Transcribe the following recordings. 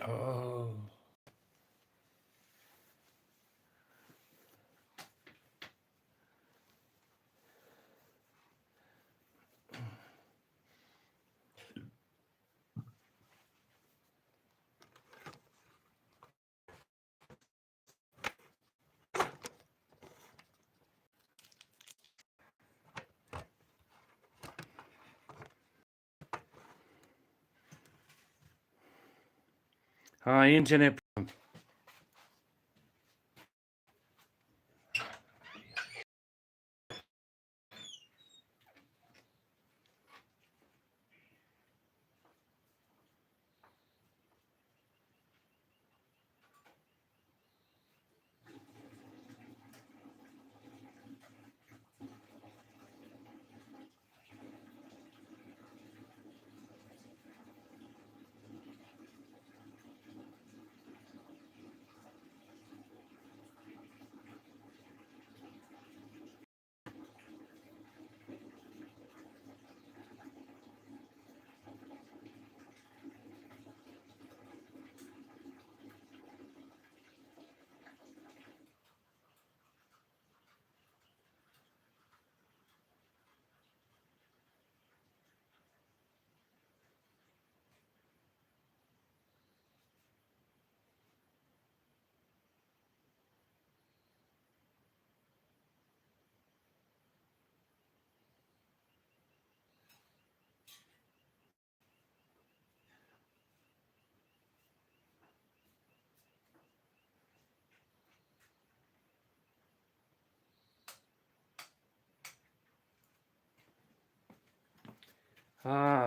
Oh. Hi, internet.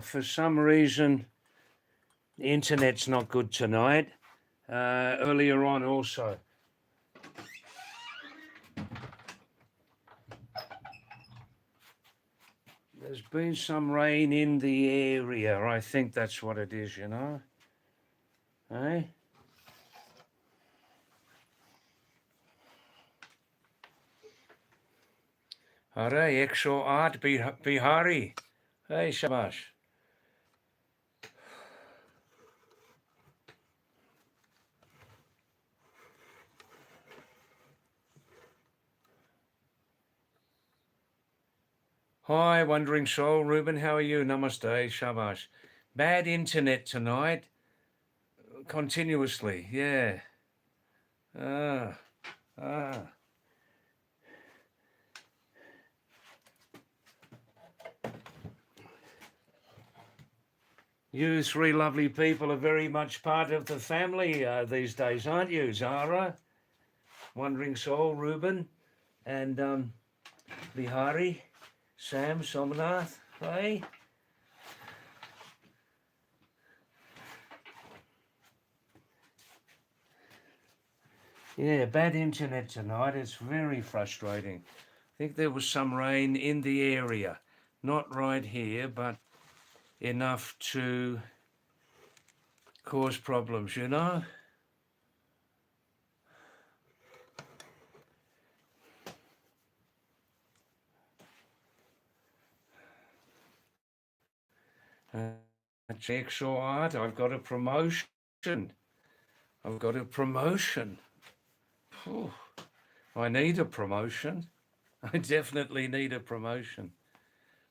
For some reason, the internet's not good tonight. Earlier on, also. There's been some rain in the area. I think that's what it is, you know. Eh? Hare, Exo Art Bihari. Hey, Shabash. Hi, Wandering Soul. Ruben, how are you? Namaste, Shabash. Bad internet tonight. Continuously, yeah. Ah, ah. You three lovely people are very much part of the family these days, aren't you? Zara, Wandering Soul, Ruben, and Bihari, Sam, Somnath, hey? Yeah, bad internet tonight. It's very frustrating. I think there was some rain in the area. Not right here, but enough to cause problems, you know? Checks all right. I've got a promotion. I've got a promotion. Whew. I need a promotion. I definitely need a promotion.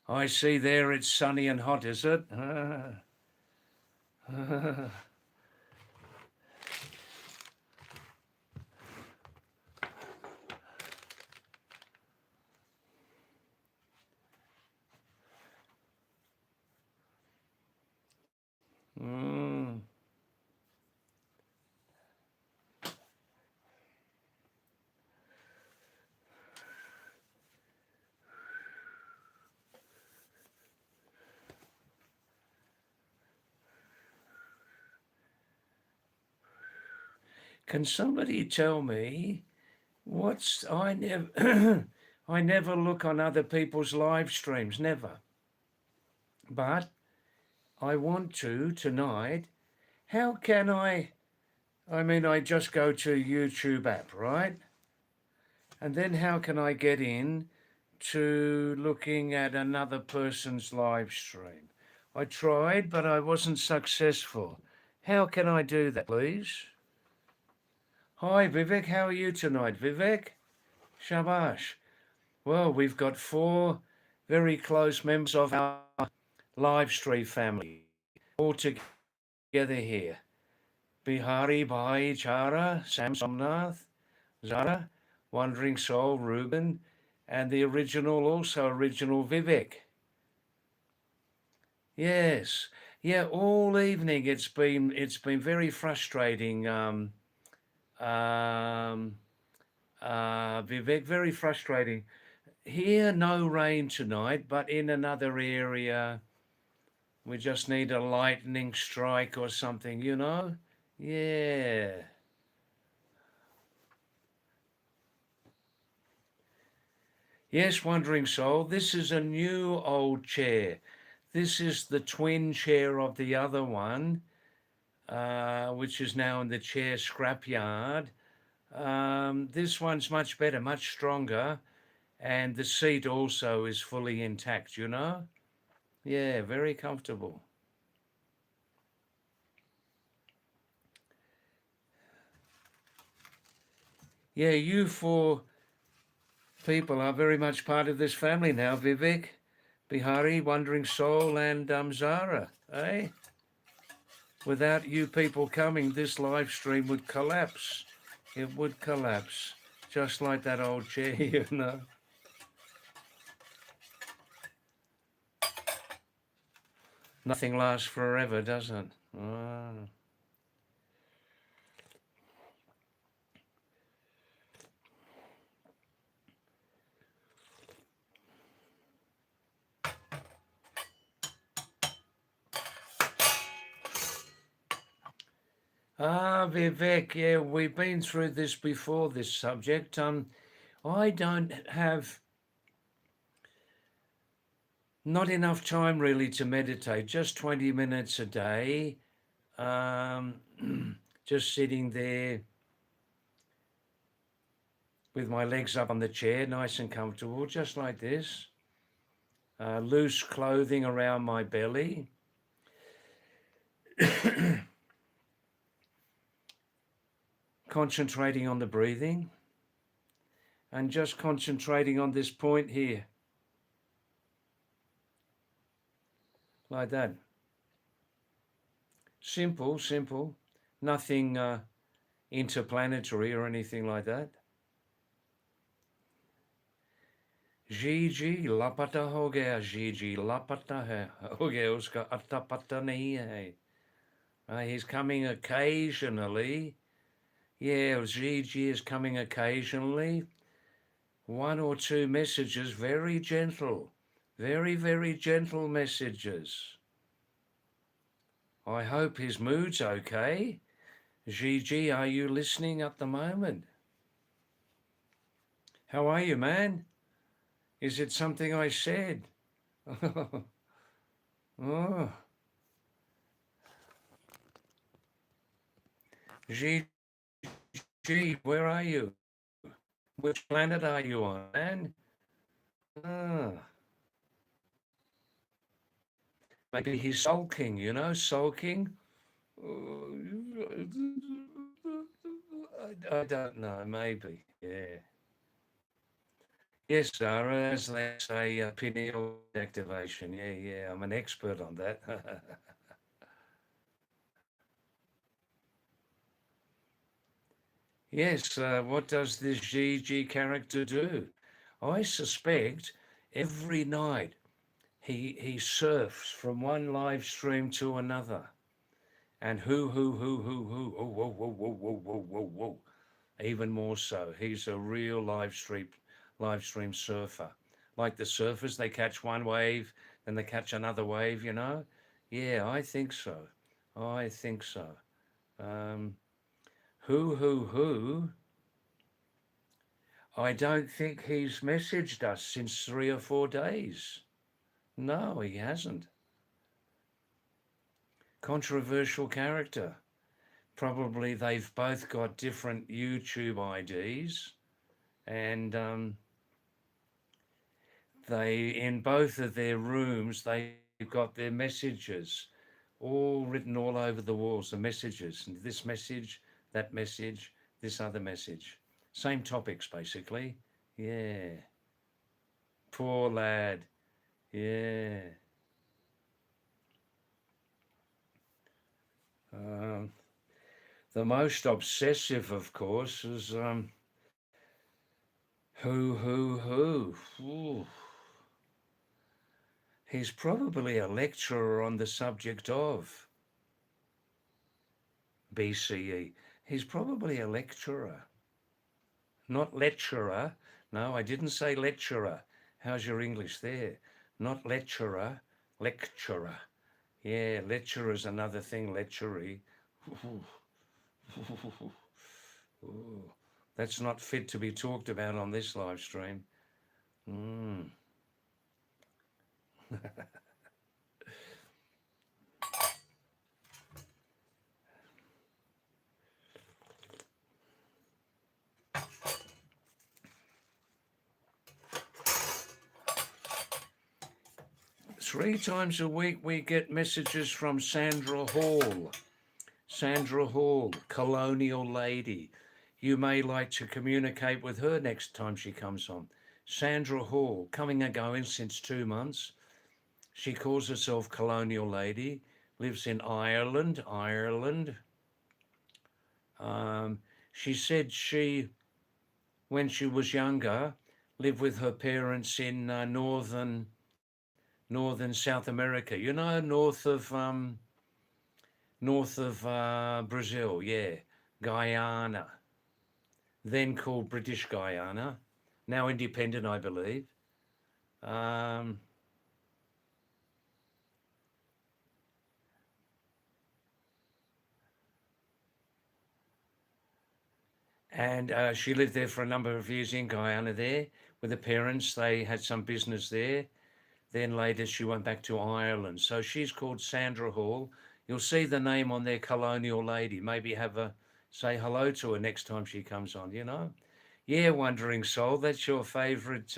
I see there it's sunny and hot, is it? Mm. Can somebody tell me what's I never I never look on other people's live streams, never. But I want to tonight. How can I mean I just go to YouTube app, right? And then how can I get in to looking at another person's live stream? I tried, but I wasn't successful. How can I do that, please? Hi, Vivek. How are you tonight, Vivek? Shabash. Well, we've got 4 very close members of our live stream family all together here. Bihari Bhai Chara, Sam Somnath, Zara, Wandering Soul, Reuben, and the original Vivek. Yes, yeah. All evening it's been very frustrating. Um, Vivek, very frustrating. Here, no rain tonight, but in another area, we just need a lightning strike or something. Yeah. Yes, Wandering Soul, this is a new old chair. This is the twin chair of the other one, which is now in the chair scrapyard. This one's much better, much stronger, and the seat also is fully intact. Yeah, very comfortable. Yeah, you 4 people are very much part of this family now, Vivek, Bihari, Wandering Soul, and Zara, eh? Without you people coming, this live stream would collapse. It would collapse, just like that old chair. Nothing lasts forever, does it? Ah. Vivek, yeah, we've been through this before, this subject. I don't have not enough time really to meditate, just 20 minutes a day. Um, just sitting there with my legs up on the chair, nice and comfortable, just like this. Loose clothing around my belly. Concentrating on the breathing and just concentrating on this point here, like that. Simple, simple, nothing interplanetary or anything like that. जी लापता हो गया जी लापता है हो गया उसका अता पता नहीं है. He's coming occasionally. Yeah, Gigi is coming occasionally. 1 or 2 messages, very gentle, very, very gentle messages. I hope his mood's okay. Gigi, are you listening at the moment? How are you, man? Is it something I said? Oh, Gigi, where are you? Which planet are you on, man? Ah, maybe he's sulking. I don't know, maybe, yeah. Yes, Sarah, as they say, pineal activation. Yeah, yeah, I'm an expert on that. Yes, what does this GG character do? I suspect every night he surfs from one live stream to another. And who, oh, whoa, whoa, whoa, whoa, whoa, whoa, whoa. Even more so. He's a real live stream surfer. Like the surfers, they catch one wave, then they catch another wave. Yeah, I think so. I think so. Um, who? I don't think he's messaged us since 3 or 4 days. No, he hasn't. Controversial character. Probably they've both got different YouTube IDs, and they in both of their rooms they've got their messages. all written all over the walls, the messages, and this message, that message, this other message. Same topics, basically. Yeah. Poor lad. Yeah. Um, the most obsessive, of course, is who. Ooh. He's probably a lecturer on the subject of BCE. He's probably a lecturer, not lecturer. No, I didn't say lecturer. How's your English there? Not lecturer, lecturer. Yeah, lecturer is another thing, lectury. Ooh, that's not fit to be talked about on this live stream. Mm. 3 times a week we get messages from Sandra Hall. Sandra Hall, colonial lady. You may like to communicate with her next time she comes on. Sandra Hall, coming and going since 2 months. She calls herself colonial lady, lives in Ireland. She said when she was younger, lived with her parents in northern South America. You know, north of Brazil, yeah, Guyana, then called British Guyana, now independent, I believe. Um, and she lived there for a number of years in Guyana there with her parents. They had some business there. Then later she went back to Ireland. So she's called Sandra Hall. You'll see the name on there, colonial lady. Maybe have a say hello to her next time she comes on, you know? Yeah, Wandering Soul, that's your favourite.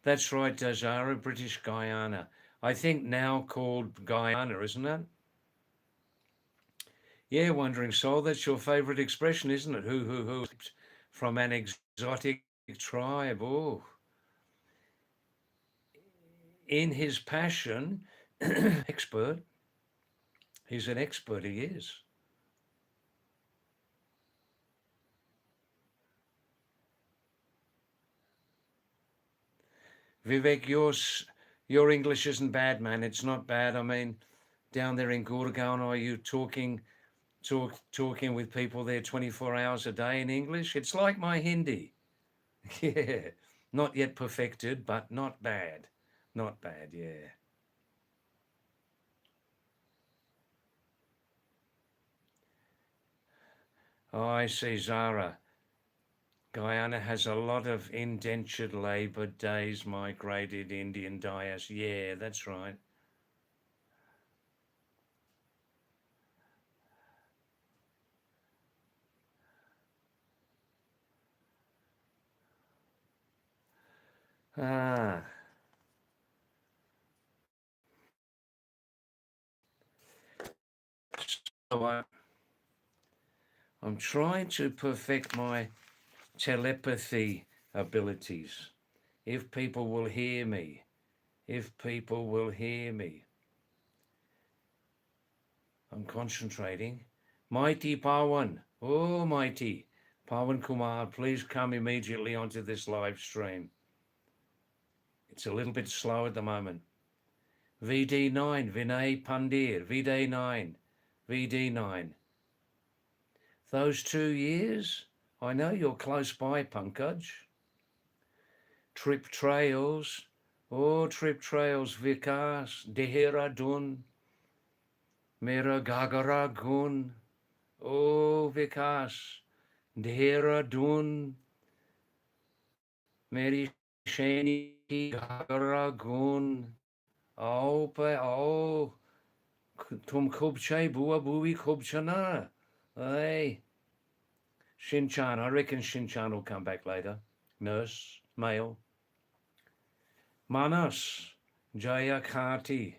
That's right, Zara, British Guyana. I think now called Guyana, isn't it? Yeah, Wandering Soul, that's your favourite expression, isn't it? Who, from an exotic tribe. Oh, in his passion, expert. He's an expert, he is. Vivek, your English isn't bad, man. It's not bad. I mean, down there in Gurgaon, are you talking with people there 24 hours a day in English? It's like my Hindi. Yeah, not yet perfected, but not bad. Not bad, yeah. Oh, I see, Zara. Guyana has a lot of indentured labour days, migrated Indian dias. Yeah, that's right. Ah, so I'm trying to perfect my telepathy abilities. If people will hear me, if people will hear me, I'm concentrating. Mighty Pawan, oh mighty Pawan Kumar, please come immediately onto this live stream. It's a little bit slow at the moment. VD9, Vinay Pandir, VD9, VD9. Those 2 years? I know you're close by, Pankaj. Trip Trails, oh Trip Trails, Vikas, Dehradun, Mera Gagara Gun, oh Vikas, Dehradun, Meri Sheni Gagara Gun, आओ पे आओ तुम खूब छे बुआ बुई खूब छना. Hey, Shinchan, I reckon Shinchan will come back later. Nurse, male. Manas, Jaya Kati.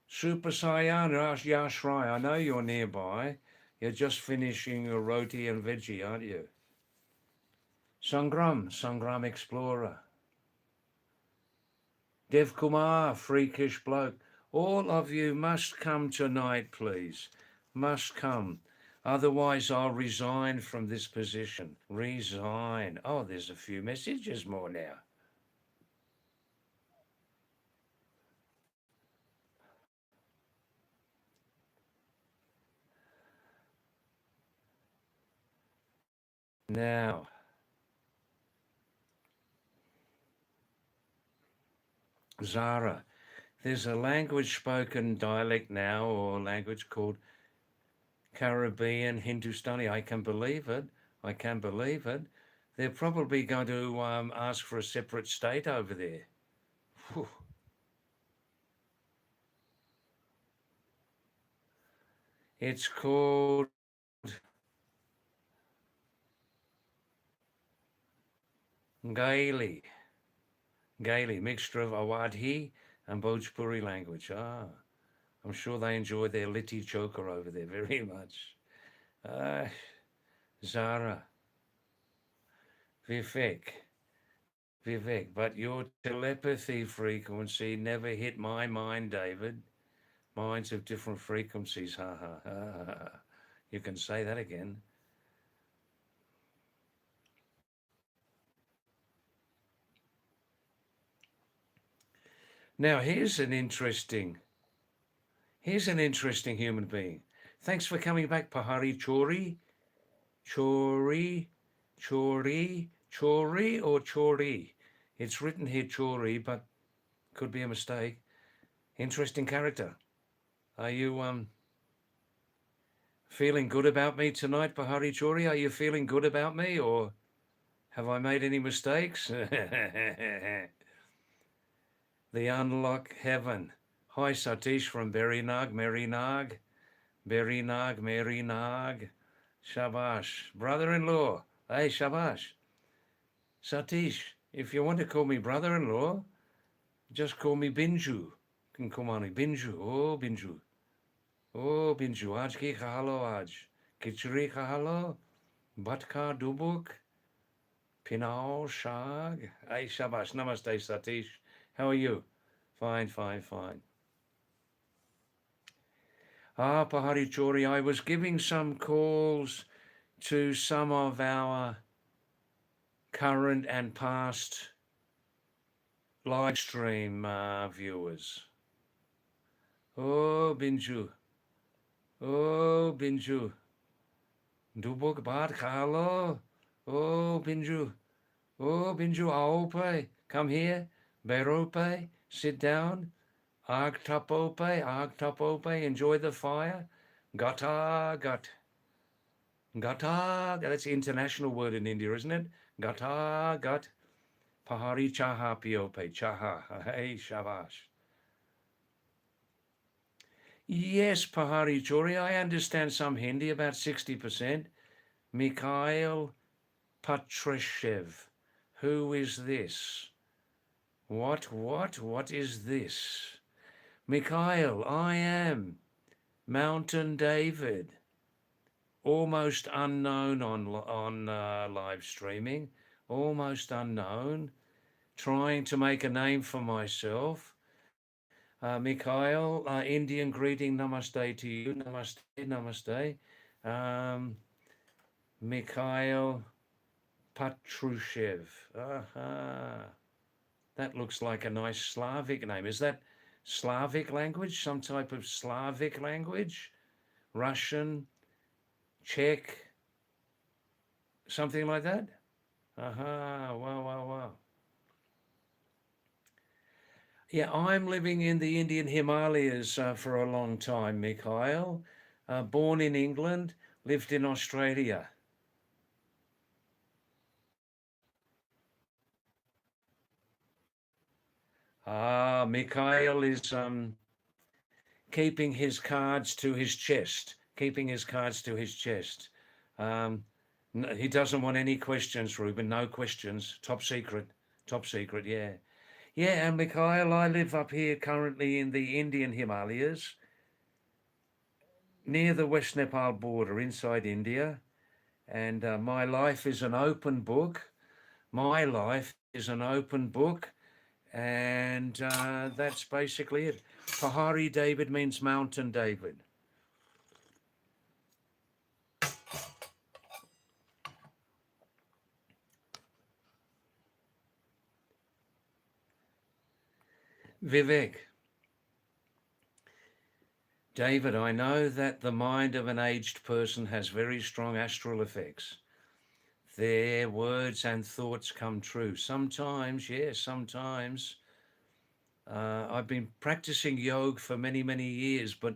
Super Saiyan Yashrai, I know you're nearby. You're just finishing your roti and veggie, aren't you? Sangram Explorer. Dev Kumar, freakish bloke. All of you must come tonight, please. Must come. Otherwise, I'll resign from this position. Resign. Oh, there's a few messages more now. Now, Zara, there's a language spoken dialect now or language called Caribbean Hindustani. I can believe it. I can believe it. They're probably going to ask for a separate state over there. Whew. It's called Gaeli. Gaeli, mixture of Awadhi and Bhojpuri language. Ah, I'm sure they enjoy their litti choker over there very much. Ah, Zara, Vivek, but your telepathy frequency never hit my mind, David. Minds of different frequencies. Ha ha ha ha. You can say that again. Now here's an interesting human being. Thanks for coming back, Pahari Chori. Chori, Chori or Chori. It's written here Chori, but could be a mistake. Interesting character. Are you feeling good about me tonight, Pahari Chori? Are you feeling good about me, or have I made any mistakes? The Unlock Heaven. Hi, Satish from Berrinag, Merrinag, Merrinag. Shabash. Brother-in-law. Hey, Shabash. Satish, if you want to call me brother-in-law, just call me Binju. You can call me Binju. Oh, Binju. Oh, Binju. Aaj ki khalo aaj. Kichri khalo. Batka dubuk. Pinao shag. Hey, Shabash. Namaste, Satish. How are you? Fine, fine, fine. Ah, Pahari Chori, I was giving some calls to some of our current and past live stream viewers. Oh, Binju. Oh, Binju. Dubuk Bad Khalo. Oh, Binju. Oh, Binju Aope. Come here. Berope. Sit down. Agtapope. Enjoy the fire. Gata, gut. Gata. That's an international word in India, isn't it? Gata, gut. Pahari Chaha Piope. Chaha. Hey, Shabash. Yes, Pahari Chori, I understand some Hindi, about 60%. Mikhail Patrushev. Who is this? What is this? Mikhail, I am Mountain David. Almost unknown on live streaming. Almost unknown. Trying to make a name for myself. Mikhail, Indian greeting, namaste to you. Namaste, namaste. Mikhail Patrushev. Aha. That looks like a nice Slavic name. Is that Slavic language? Some type of Slavic language? Russian, Czech, something like that? Aha. Wow. Yeah, I'm living in the Indian Himalayas for a long time, Mikhail. Born in England, lived in Australia. Mikhail is keeping his cards to his chest. He doesn't want any questions, Ruben. No questions. Top secret. Yeah. Yeah, and Mikhail, I live up here currently in the Indian Himalayas, near the West Nepal border inside India. And my life is an open book. My life is an open book. And that's basically it. Pahadi David means mountain David. Vivek, David, I know that the mind of an aged person has very strong astral effects. Their words and thoughts come true. Sometimes, yes, sometimes. I've been practicing yoga for many, many years, but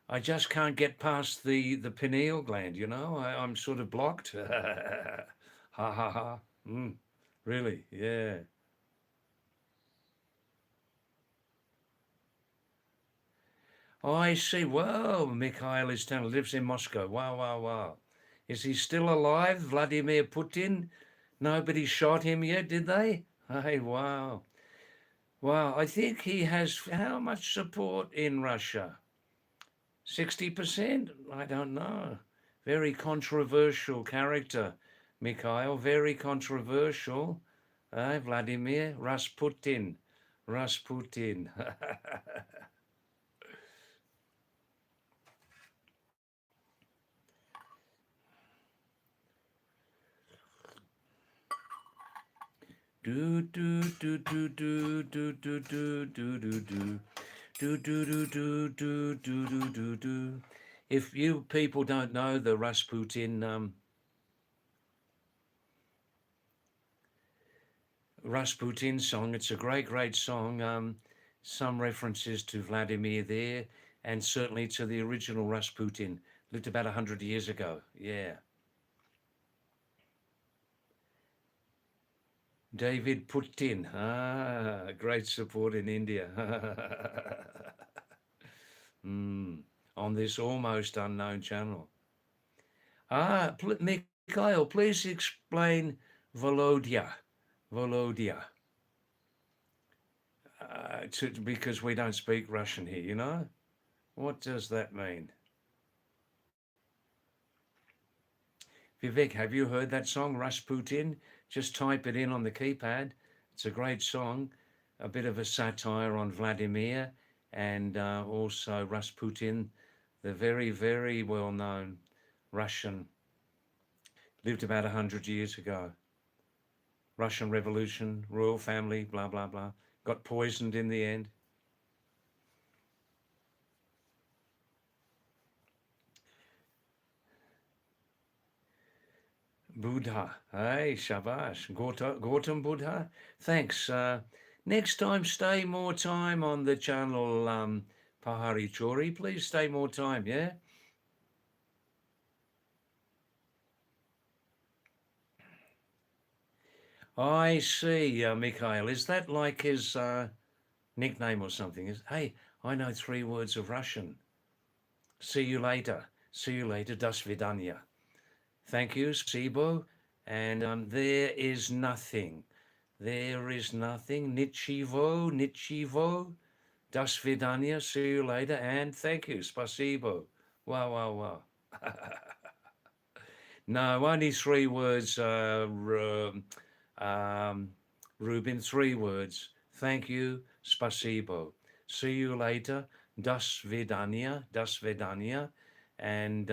I just can't get past the pineal gland, you know? I'm sort of blocked. Ha ha ha. Mm, really, yeah. Oh, I see. Well, Mikhail is down, lives in Moscow. Wow, wow, wow. Is he still alive, Vladimir Putin? Nobody shot him yet, did they? Hey, wow. Wow, I think he has how much support in Russia? 60%? I don't know. Very controversial character, Mikhail. Very controversial. Vladimir Rasputin. Rasputin. Do do do do do do do do do do do do do do do do do do do do. If you people don't know the Rasputin song, it's a great, great song. Some references to Vladimir there, and certainly to the original Rasputin, lived about 100 years ago. Yeah, David Putin. Great support in India. On this almost unknown channel. Mikhail, please explain Volodya. Volodya. Because we don't speak Russian here, you know? What does that mean? Vivek, have you heard that song, Rasputin? Just type it in on the keypad. It's a great song, a bit of a satire on Vladimir and also Rasputin, the very, very well known Russian, lived about 100 years ago. Russian Revolution, royal family, blah, blah, blah. Got poisoned in the end. Buddha. Hey, shabash. Gautam Buddha. Thanks. Next time, stay more time on the channel, Pahari Chori. Please stay more time, yeah? I see, Mikhail. Is that like his nickname or something? Hey, I know 3 words of Russian. See you later. See you later. Das vidanya. Thank you, Sibo. And there is nothing. There is nothing. Nichivo, Nichivo. Das vidanya. See you later. And thank you. Spasibo. Wow, wow, wow. No, only 3 words, Ruben. 3 words. Thank you. Spasibo. See you later. Das vidanya. Das vidanya. And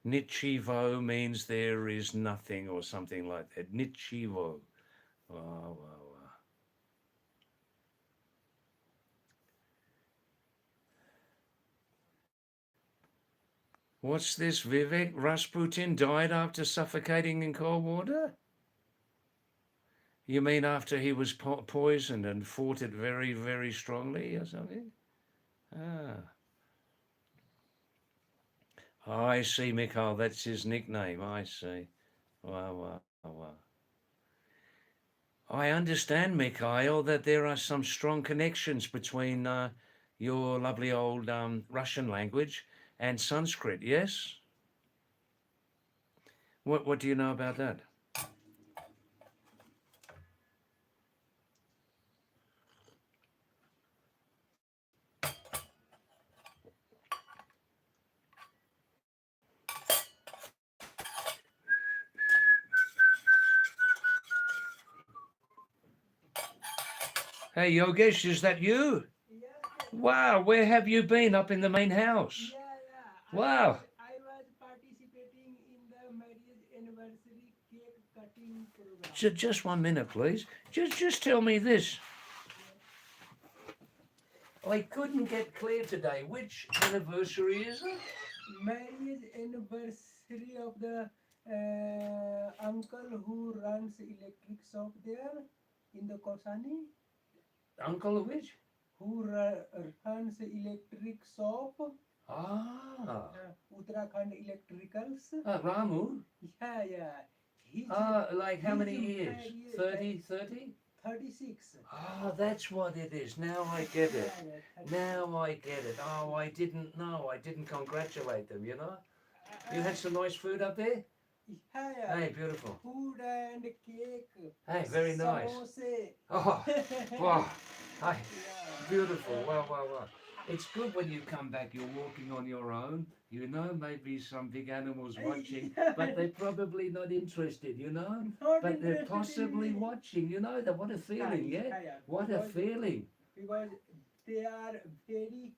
Nichivo means there is nothing or something like that. Nichivo. Wow, wow, wow. What's this, Vivek? Rasputin died after suffocating in cold water? You mean after he was poisoned and fought it very, very strongly or something? Ah. Oh, I see, Mikhail. That's his nickname. I see. Wow, wow, wow. I understand, Mikhail, that there are some strong connections between your lovely old Russian language and Sanskrit, yes? What do you know about that? Hey, Yogesh, is that you? Yes, yes. Wow, where have you been? Up in the main house? Yeah, yeah. Wow. I was participating in the marriage anniversary cake cutting program. Just 1 minute, please. Just tell me this. Yes. I couldn't get clear today. Which anniversary is it? Marriage anniversary of the uncle who runs electric shop there in the Kosani, Uncle of which? who runs electric shop, Ah, Uttarakhand Electricals. Ramu. Yeah, yeah. He's Like how he's many years? married 30, 30? 36. Ah, that's what it is. Now I get it. Yeah, yeah, 36. Now I get it. Oh, I didn't know. I didn't congratulate them, you know? You Uh, had some nice food up there? yeah, yeah. Hey, beautiful. Food and cake, Hey, very nice. samosa. Oh, wow. Hey, Yeah. beautiful. Uh, Wow, wow, wow. It's good when you come back, you're walking on your own. You know, maybe some big animals watching, but they're probably not interested, you know? not But they're interested in possibly me. watching, you know? That what a Yeah, feeling, yeah? yeah, What a feeling. because they are very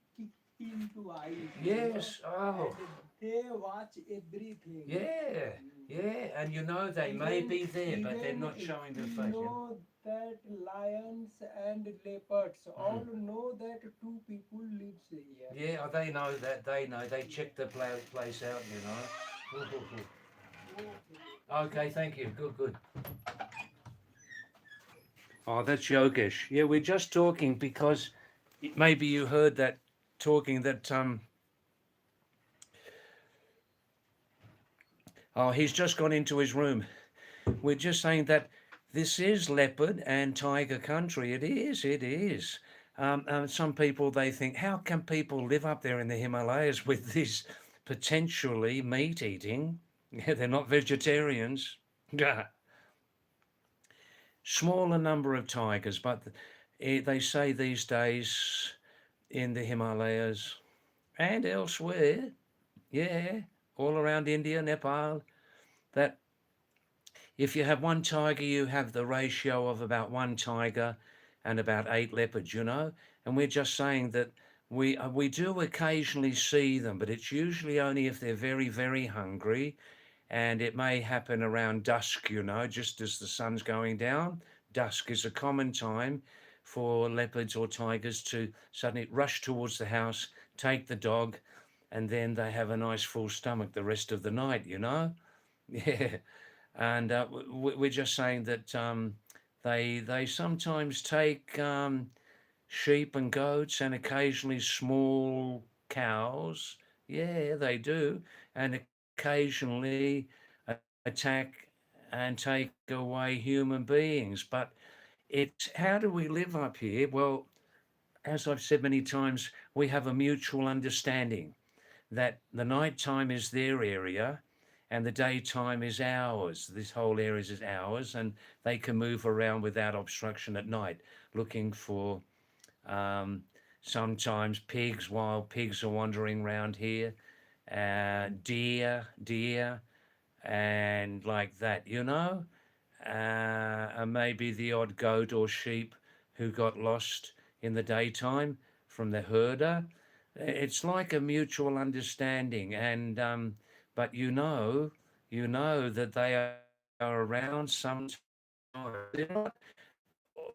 keen to eyes, Yes. Oh, and they watch everything. yeah. Mm. Yeah. And you know, they may Even be there, but they're even not showing their we face, you know? know that lions and leopards all Mm. know that two people lives here. Yeah, oh, they know that. They know. They Yeah. check the place out, you know? Ooh, ooh, ooh. Okay. Okay, thank you. Good, good. Oh, that's Yogesh. Yeah, we're just talking because maybe you heard that talking that oh, he's just gone into his room. We're just saying that this is leopard and tiger country. It is, it is. Some people they think, how can people live up there in the Himalayas with this potentially meat eating? Yeah, they're not vegetarians. Smaller number of tigers, but they say these days in the Himalayas and elsewhere, yeah, all around India, Nepal, that if you have one tiger, you have the ratio of about one tiger and about 8 leopards, you know. And we're just saying that we do occasionally see them, but it's usually only if they're very, very hungry, and it may happen around dusk, you know, just as the sun's going down. Dusk is a common time for leopards or tigers to suddenly rush towards the house, take the dog, and then they have a nice full stomach the rest of the night, you know? Yeah. And we're just saying that they sometimes take sheep and goats and occasionally small cows. Yeah, they do. And occasionally attack and take away human beings. But it's how do we live up here? Well, as I've said many times, we have a mutual understanding that the night time is their area and the daytime is ours. This whole area is ours, and they can move around without obstruction at night, looking for um, sometimes pigs, wild pigs are wandering around here, deer, and like that, you know, and maybe the odd goat or sheep who got lost in the daytime from the herder. It's like a mutual understanding, and but you know that they are around sometimes. They're not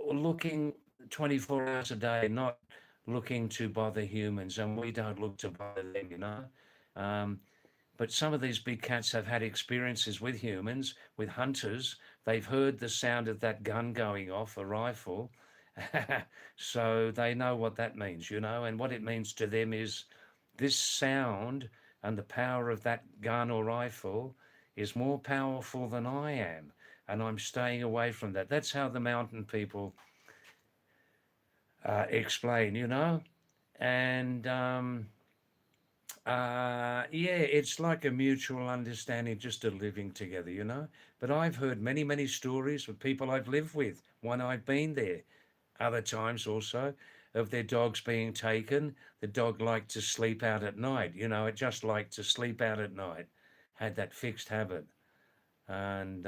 looking 24 hours a day, not looking to bother humans, and we don't look to bother them, you know. Um, but some of these big cats have had experiences with humans, with hunters. They've heard the sound of that gun going off, a rifle. So they know what that means, you know, and what it means to them is this sound and the power of that gun or rifle is more powerful than I am. And I'm staying away from that. That's how the mountain people explain, you know. And yeah, it's like a mutual understanding, just a living together, you know. But I've heard many, many stories of people I've lived with when I've been there. Other times also of their dogs being taken. The dog liked to sleep out at night, you know, it just liked to sleep out at night, had that fixed habit. And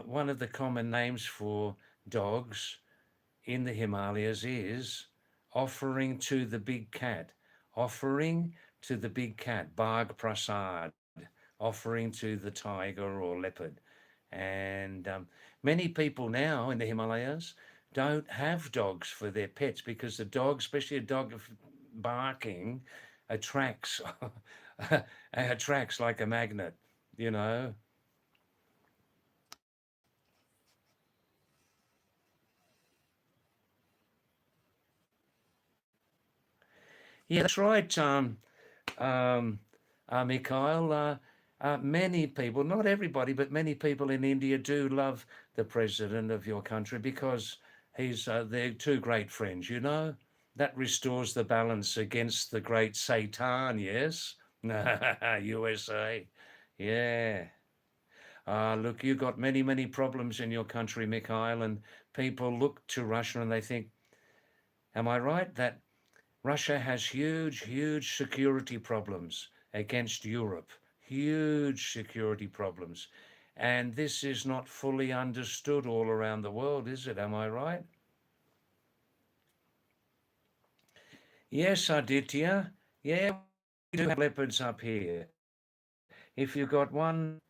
one of the common names for dogs in the Himalayas is offering to the big cat, offering to the big cat, Bhag Prasad, offering to the tiger or leopard. And many people now in the Himalayas don't have dogs for their pets because the dog, especially a dog barking, attracts attracts like a magnet, you know. Yeah, that's right. Mikhail. Many people, not everybody, but many people in India do love the president of your country because they're two great friends, you know. That restores the balance against the great Satan, yes? USA. Yeah. Look, you've got many, many problems in your country, Mikhail, and people look to Russia and they think, am I right? That Russia has huge, huge security problems against Europe, huge security problems. And this is not fully understood all around the world, is it? Am I right? Yes, Aditya. Yeah, we do have leopards up here. If you've got one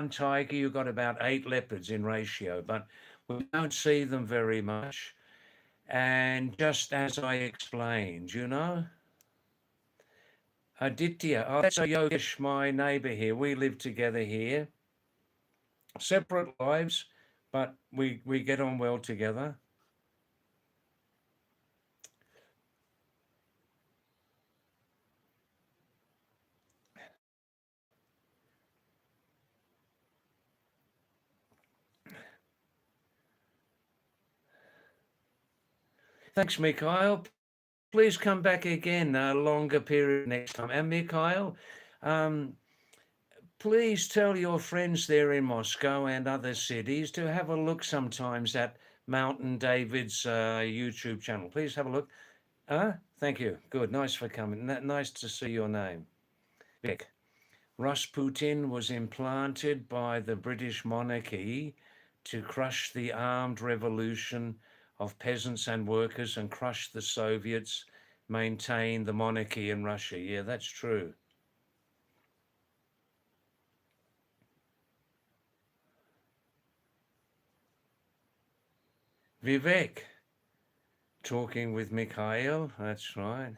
tiger, you've got about 8 leopards in ratio, but we don't see them very much. And just as I explained, you know, Aditya, oh, that's Yogesh, my neighbor here. We live together here, separate lives, but we get on well together. Thanks, Mikhail. Please come back again a longer period next time. And Mikhail, um, please tell your friends there in Moscow and other cities to have a look sometimes at Mountain David's YouTube channel. Please have a look. Thank you. Good. Nice for coming. Nice to see your name. Vic. Rasputin was implanted by the British monarchy to crush the armed revolution of peasants and workers and crush the Soviets, maintain the monarchy in Russia. Yeah, that's true. Vivek, talking with Mikhail, that's right.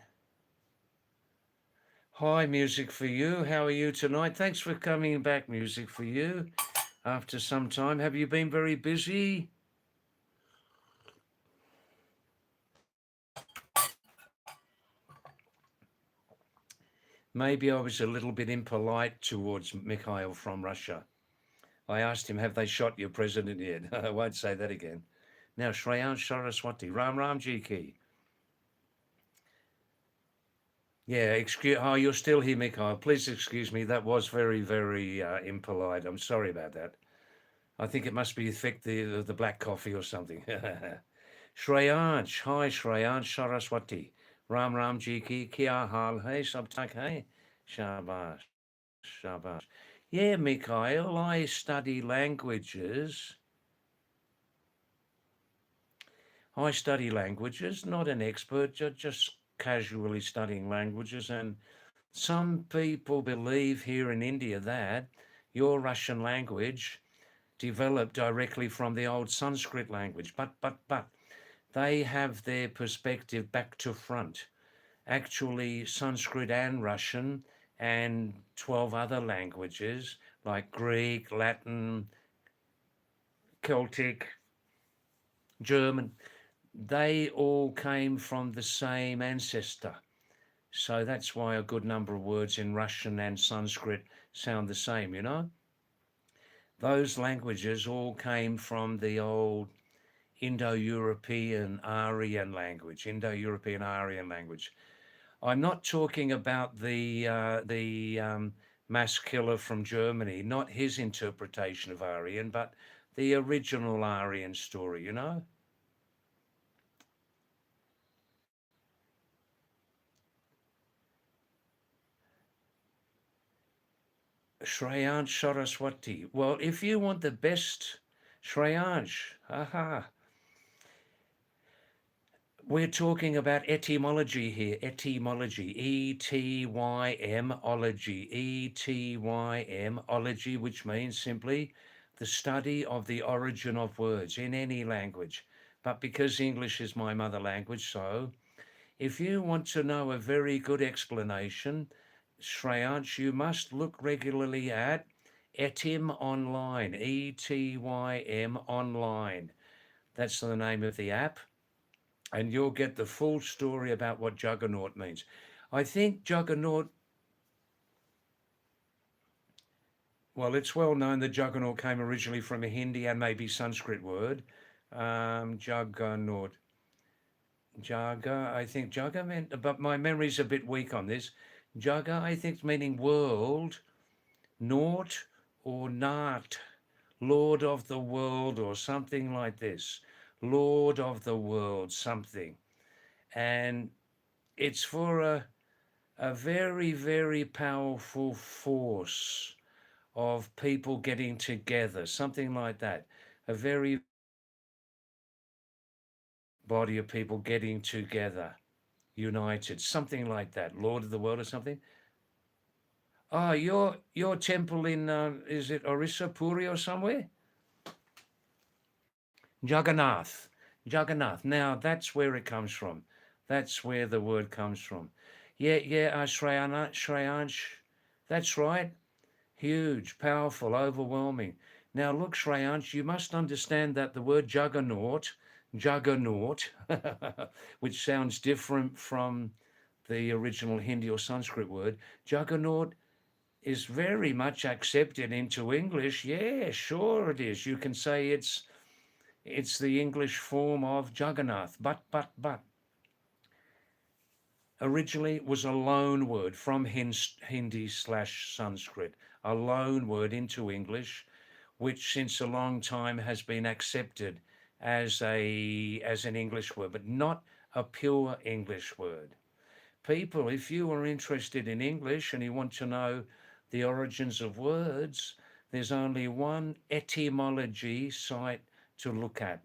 Hi, Music for You. How are you tonight? Thanks for coming back, Music for You, after some time. Have you been very busy? Maybe I was a little bit impolite towards Mikhail from Russia. I asked him, have they shot your president yet? I won't say that again. Now, Shreyan Saraswati, Ram Ram Ji Ki. Yeah, excuse. Oh, you're still here, Mikhail. Please excuse me. That was very, very impolite. I'm sorry about that. I think it must be the effect of the black coffee or something. Shreyansh, hi Shreyansh Saraswati. Ram Ram Ji Ki, Kya Hal Hai, Sab Tak Hai? Shabash, Shabash. Yeah, Mikhail, I study languages. I study languages, not an expert, just casually studying languages. And some people believe here in India that your Russian language developed directly from the old Sanskrit language. But they have their perspective back to front. Actually, Sanskrit and Russian and 12 other languages like Greek, Latin, Celtic, German, they all came from the same ancestor. So that's why a good number of words in Russian and Sanskrit sound the same, you know? Those languages all came from the old Indo-European Aryan language, Indo-European Aryan language. I'm not talking about the mass killer from Germany, not his interpretation of Aryan, but the original Aryan story, you know? Shreyansh Saraswati. Well, if you want the best, Shreyansh, aha. We're talking about etymology here. Etymology. Ology. Ology, which means simply the study of the origin of words in any language. But because English is my mother language, so if you want to know a very good explanation, Shreyansh, you must look regularly at Etym Online, ETYM Online. That's the name of the app. And you'll get the full story about what juggernaut means. I think juggernaut, well, it's well known that juggernaut came originally from a Hindi and maybe Sanskrit word. Juggernaut. Jaga, I think Jaga meant, but my memory's a bit weak on this. Jaga, I think, meaning world, naught or nat, Lord of the world or something like this. Lord of the world, something. And it's for a very, very powerful force of people getting together, something like that. A very body of people getting together, united, something like that. Lord of the world or something. Ah, your temple in is it Orissa, Puri or somewhere? Jagannath. Jagannath. Now that's where it comes from. That's where the word comes from. Yeah, Shreyansh. That's right. Huge, powerful, overwhelming. Now look, Shreyansh, you must understand that the word juggernaut, which sounds different from the original Hindi or Sanskrit word, juggernaut is very much accepted into English. Yeah, sure it is. You can say it's the English form of Jagannath, but originally it was a loan word from Hindi slash Sanskrit, a loan word into English, which since a long time has been accepted as an English word, but not a pure English word. People, if you are interested in English and you want to know the origins of words, there's only one etymology site to look at.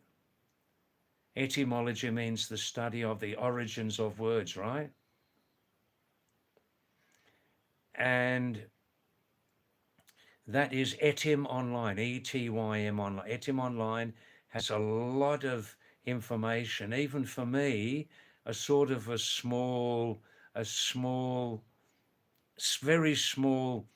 Etymology means the study of the origins of words, right? And that is Etym Online, ETYM Online. Etym Online has a lot of information, even for me, a sort of a small, very small,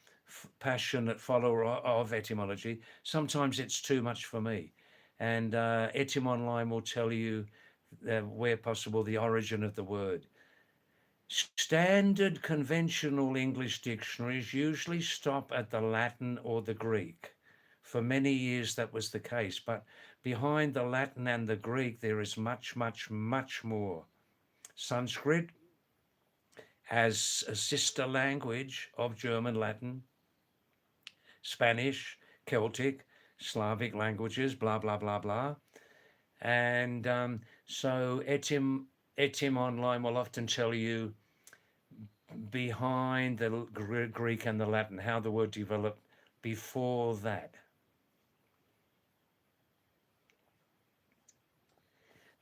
passionate follower of etymology. Sometimes it's too much for me. And Etym Online will tell you, where possible, the origin of the word. Standard conventional English dictionaries usually stop at the Latin or the Greek. For many years that was the case, but behind the Latin and the Greek there is much, much, much more. Sanskrit as a sister language of German, Latin, Spanish, Celtic, Slavic languages, blah, blah, blah, blah. And so Etym Online will often tell you behind the Greek and the Latin, how the word developed before that.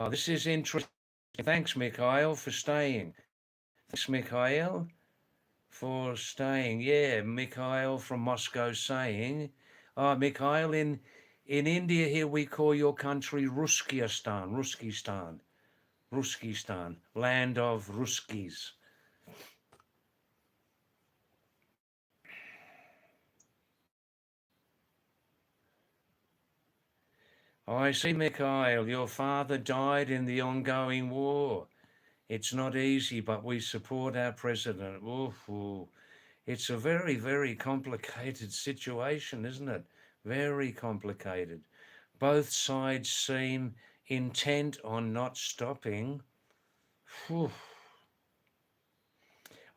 Oh, this is interesting. Thanks, Mikhail, for staying. Thanks, Mikhail, for staying. Yeah, Mikhail from Moscow saying, Mikhail, in India here we call your country Ruskistan, land of Ruskis. I see, Mikhail, your father died in the ongoing war. It's not easy, but we support our president. Oof, ooh. It's a very, very complicated situation, isn't it? Very complicated. Both sides seem intent on not stopping. Whew.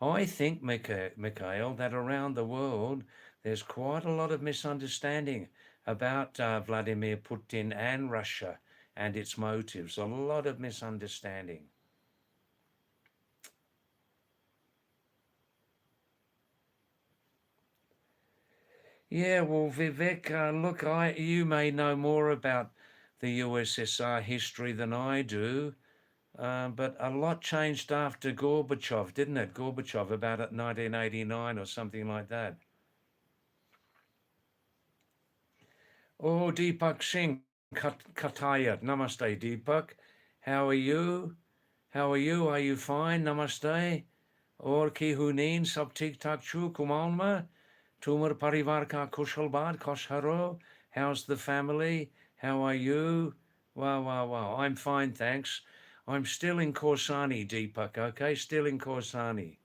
I think, Mikhail, that around the world there's quite a lot of misunderstanding about Vladimir Putin and Russia and its motives. A lot of misunderstanding. Yeah, well, Vivek, look, you may know more about the USSR history than I do. But a lot changed after Gorbachev, didn't it? Gorbachev, about 1989 or something like that. Oh, Deepak Singh, Katayat. Namaste, Deepak. How are you? How are you? Are you fine? Namaste. और की हुनीन सब ठीक ठाक छु कुमाऊन में तुमर परिवार का कुशल बाद खुश हरो. How's the family? How are you? Wow, wow, wow. I'm fine, thanks. I'm still in Korsani, Deepak, okay? Still in Korsani.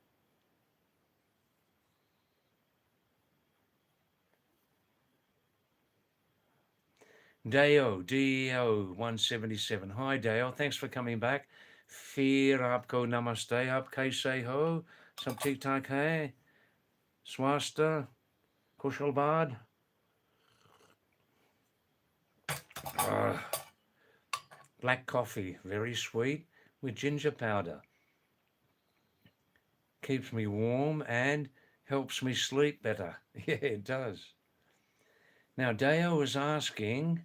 Deo, DEO 177. Hi, Deo. Thanks for coming back. Fir aapko namaste. Aap kaise ho? Sab theek thak hai? Swasta? Kushal bad? Black coffee, very sweet, with ginger powder. Keeps me warm and helps me sleep better. Yeah, it does. Now, Deo was asking,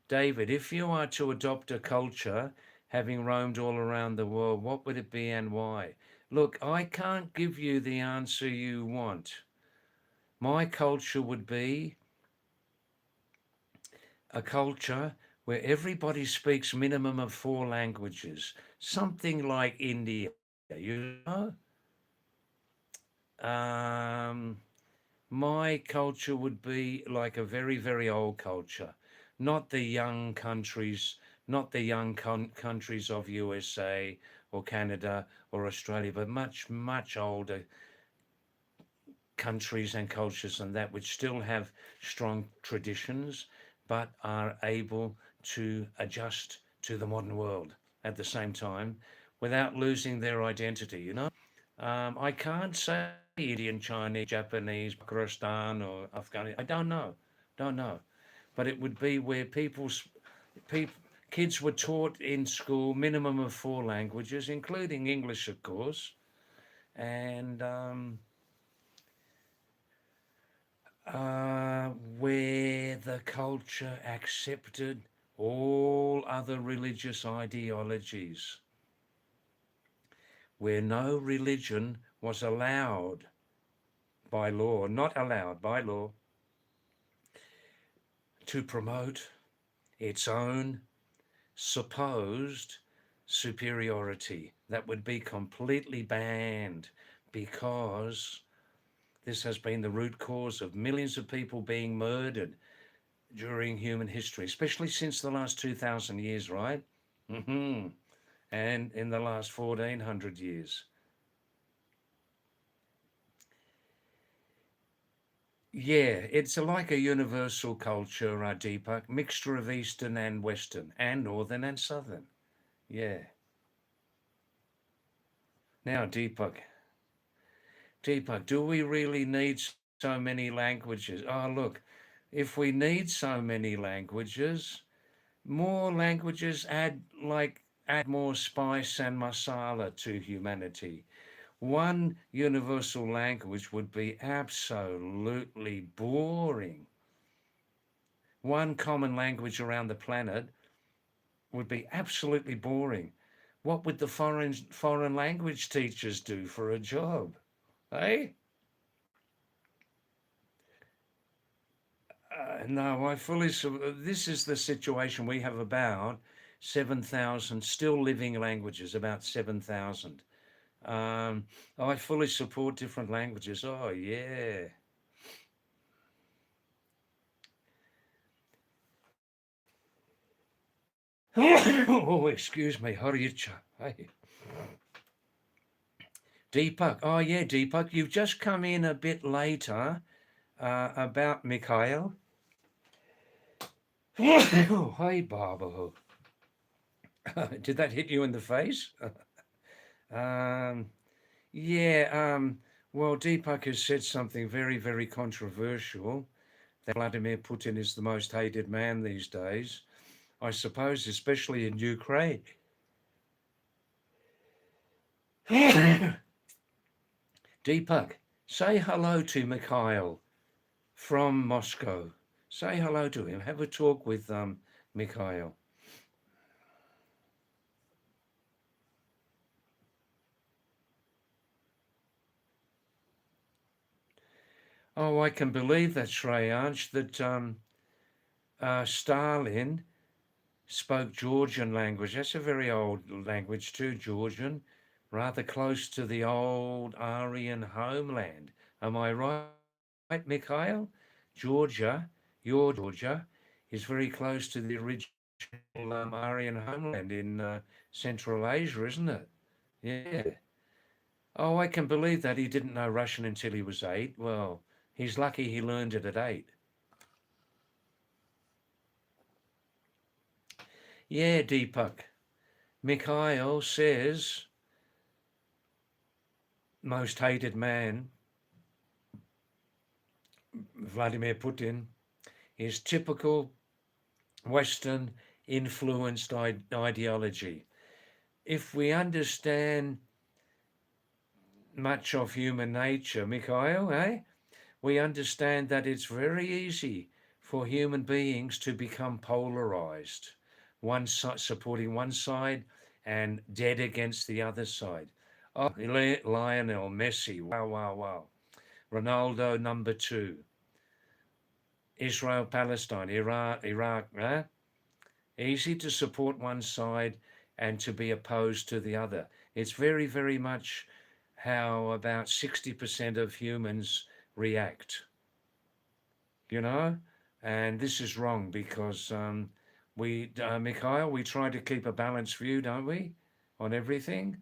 David, if you are to adopt a culture, having roamed all around the world, what would it be and why? Look, I can't give you the answer you want. My culture would be a culture where everybody speaks minimum of 4 languages, something like India, you know? Um, my culture would be like a very, very old culture, not the young countries, not the young countries of USA or Canada or Australia, but much, much older countries and cultures than that, which still have strong traditions, but are able to adjust to the modern world at the same time without losing their identity, you know? I can't say Indian, Chinese, Japanese, Pakistan, or Afghanistan. I don't know. But it would be where people, kids were taught in school minimum of 4 languages, including English, of course, and where the culture accepted all other religious ideologies, where no religion was allowed by law, not allowed by law, to promote its own supposed superiority. That would be completely banned, because this has been the root cause of millions of people being murdered during human history, especially since the last 2,000 years, right? And in the last 1,400 years. Yeah, it's like a universal culture, Deepak, mixture of Eastern and Western, and Northern and Southern. Yeah. Now, Deepak, do we really need so many languages? Oh, look, if we need so many languages, more languages add more spice and masala to humanity. One universal language would be absolutely boring. One common language around the planet would be absolutely boring. What would the foreign language teachers do for a job? Eh? No, I fully. This is the situation. We have about 7,000 still living languages, about 7,000. I fully support different languages. Oh, yeah. Oh, excuse me. Horicha. Hey. Deepak. Oh, yeah, Deepak. You've just come in a bit later about Mikhail. Oh, hey, Baba. Did that hit you in the face? um, yeah, well, Deepak has said something very, very controversial, that Vladimir Putin is the most hated man these days. I suppose, especially in Ukraine. Deepak, say hello to Mikhail. from Moscow. Say hello to him. Have a talk with Mikhail. Oh, I can believe that, Shreyansh, that Stalin spoke Georgian language. That's a very old language too, Georgian, rather close to the old Aryan homeland. Am I right, Mikhail? Georgia, your Georgia, is very close to the original Aryan homeland in Central Asia, isn't it? Yeah. Oh, I can believe that he didn't know Russian until he was 8. Well, he's lucky he learned it at 8. Yeah, Deepak. Mikhail says, most hated man, Vladimir Putin, is typical Western influenced ideology. If we understand much of human nature, Mikhail, we understand that it's very easy for human beings to become polarized, one side supporting one side and dead against the other side. Oh, Lionel Messi, wow, wow, wow. Ronaldo, number 2. Israel, Palestine, Iraq, easy to support one side and to be opposed to the other. It's very, very much how about 60% of humans react, you know? And this is wrong because Mikhail, we try to keep a balanced view, don't we, on everything?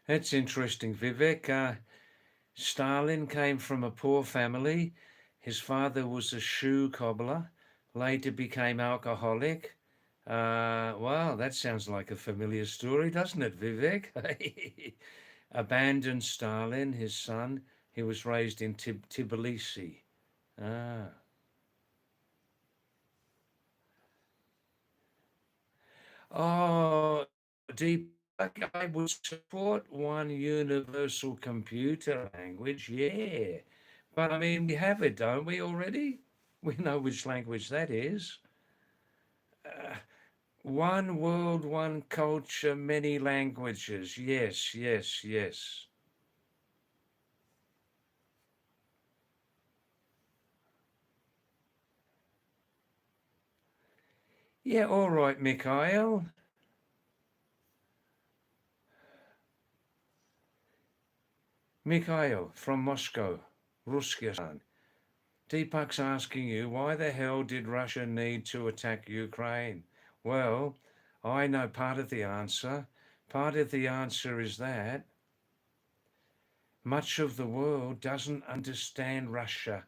That's interesting, Vivek. Stalin came from a poor family. His father was a shoe cobbler, later became alcoholic. Wow, that sounds like a familiar story, doesn't it, Vivek? Abandoned Stalin, his son. He was raised in Tbilisi. Ah. Oh, deep. I would support one universal computer language, yeah. But I mean, we have it, don't we, already? We know which language that is. Uh, One world, one culture, many languages. Yes, yes, yes. Yeah, all right, Mikhail. Mikhail from Moscow, Ruskistan. Deepak's asking you, why the hell did Russia need to attack Ukraine? Well, I know part of the answer. Part of the answer is that much of the world doesn't understand Russia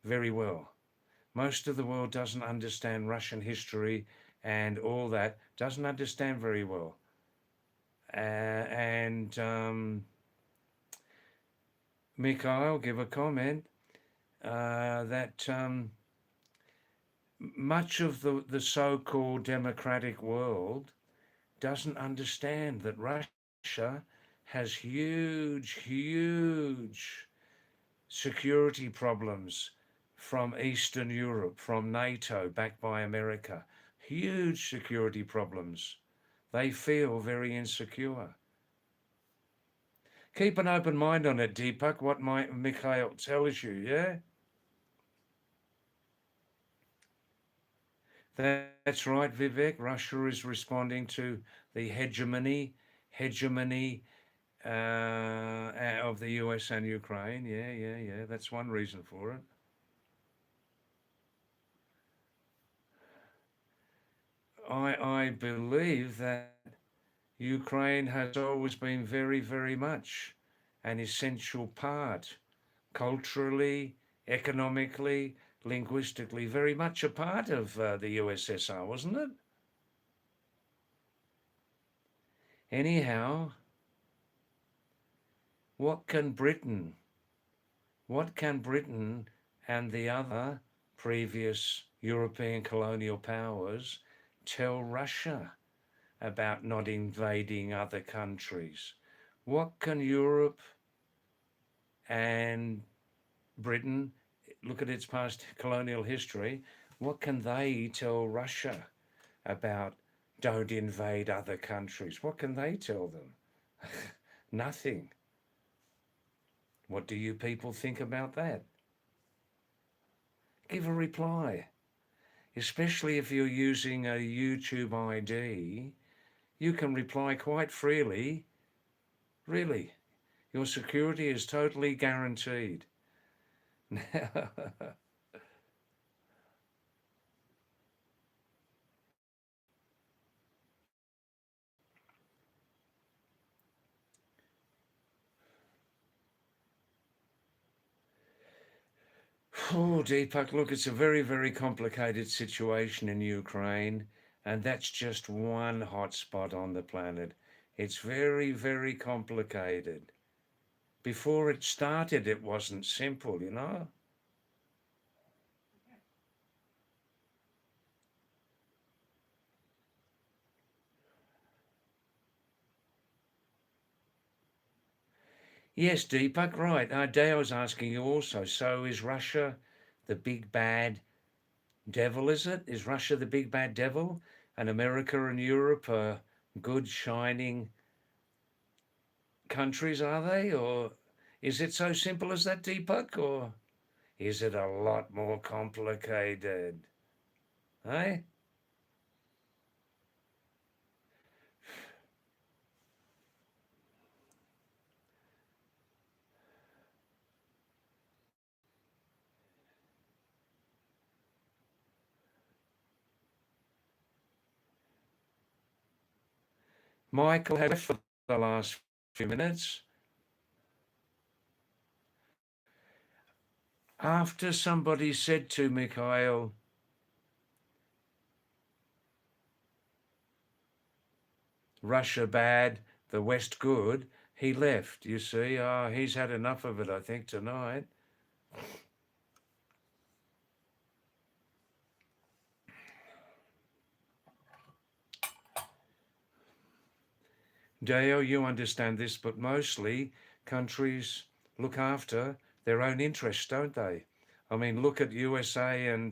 very well. Most of the world doesn't understand Russian history and all that, doesn't understand very well. And Mikhail give a comment that much of the so-called democratic world doesn't understand that Russia has huge, huge security problems from Eastern Europe, from NATO, backed by America. Huge security problems. They feel very insecure. Keep an open mind on it, Deepak, what Mikhail tells you, yeah? That's right, Vivek. Russia is responding to the hegemony of the US and Ukraine. Yeah, yeah, yeah. That's one reason for it. I believe that Ukraine has always been very, very much an essential part, culturally, economically, linguistically, very much a part of the USSR, wasn't it? Anyhow, what can Britain, what can Britain and the other previous European colonial powers tell Russia about not invading other countries? What can Europe and Britain, look at its past colonial history, what can they tell Russia about don't invade other countries? What can they tell them? Nothing. What do you people think about that? Give a reply. Especially if you're using a YouTube ID, you can reply quite freely. Really, your security is totally guaranteed. Oh, Deepak, look, it's a very, very complicated situation in Ukraine, and that's just one hot spot on the planet. It's very, very complicated. Before it started, it wasn't simple, you know? Yes, Deepak, right. Dao's asking you also, so is Russia the big bad devil, is it? Is Russia the big bad devil? And America and Europe are good, shining countries, are they? Or is it so simple as that, Deepak? Or is it a lot more complicated? Eh? Michael had left for the last few minutes. After somebody said to Mikhail, Russia bad, the West good, he left, you see. He's had enough of it, I think, tonight. Deo, you understand this, but mostly countries look after their own interests, don't they? I mean, look at USA and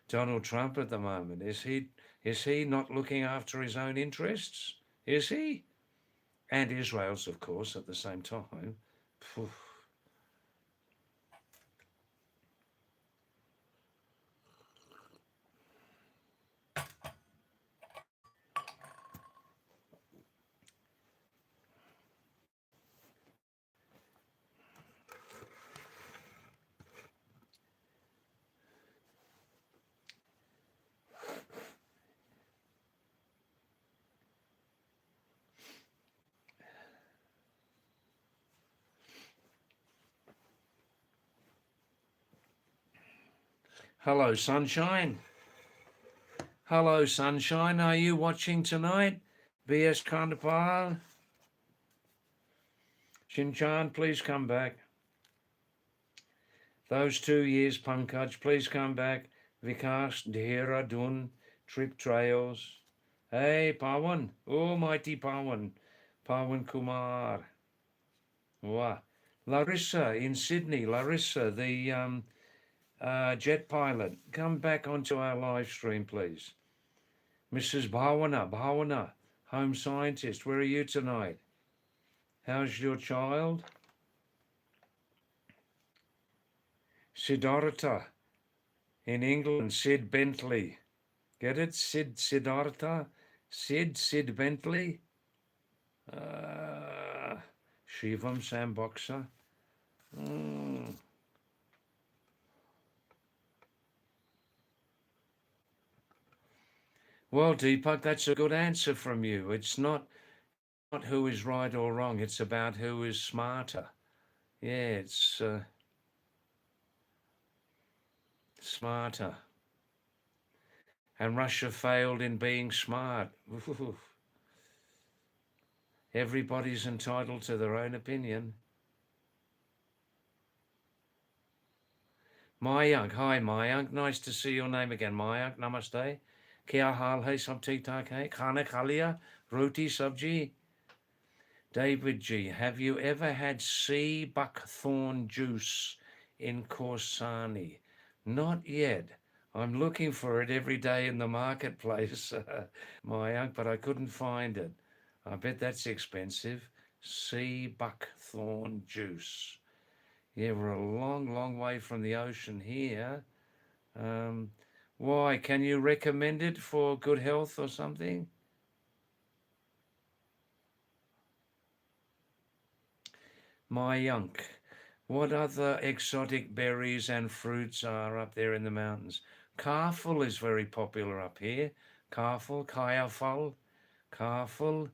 Donald Trump at the moment. Is he not looking after his own interests? Is he? And Israel's, of course, at the same time. Phew. Hello, sunshine. Hello, sunshine. Are you watching tonight? BS Kandapal? Shinchan, please come back. Those 2 years, Pankaj, please come back. Vikas, Dehradun, Trip Trails. Hey, Pawan. Oh, mighty Pawan. Pawan Kumar. Wow. Larissa in Sydney. Larissa, the jet pilot. Come back onto our live stream, please. Mrs. Bhawana, home scientist. Where are you tonight? How's your child? Siddhartha in England. Sid Bentley. Get it? Siddhartha? Sid Bentley? Shivam Samboxa. Well, Deepak, that's a good answer from you. It's not who is right or wrong. It's about who is smarter. Yeah, it's smarter. And Russia failed in being smart. Ooh. Everybody's entitled to their own opinion. Mayank, hi Mayank. Nice to see your name again, Mayank. Namaste. Kya hal hai? Sab theek thak hai? Khana kha liya? Roti sabji? David G, have you ever had sea buckthorn juice in Corsani? Not yet. I'm looking for it every day in the marketplace, Mayank, but I couldn't find it. I bet that's expensive. Sea buckthorn juice. Yeah, we're a long, long way from the ocean here. Um, why? Can you recommend it for good health or something? Mayank. What other exotic berries and fruits are up there in the mountains? Kaful is very popular up here. Kaful, kayaful, kaful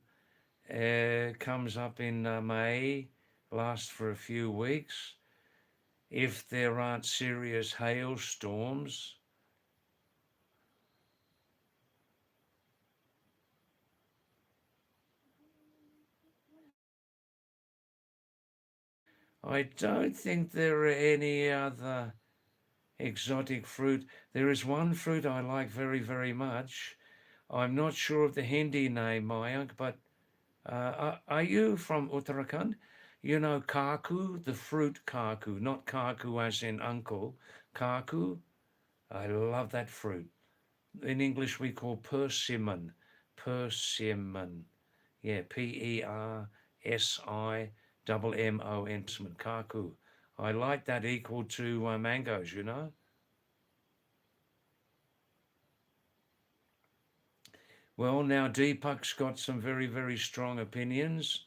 comes up in May, lasts for a few weeks. If there aren't serious hailstorms, I don't think there are any other exotic fruit. There is one fruit I like very, very much. I'm not sure of the Hindi name, Mayank, but are you from Uttarakhand? You know kaku, the fruit kaku, not kaku as in uncle. Kaku, I love that fruit. In English, we call persimmon. Persimmon. Yeah, Persimmon. Kaku. I like that equal to mangoes, you know? Well, now Deepak's got some very, very strong opinions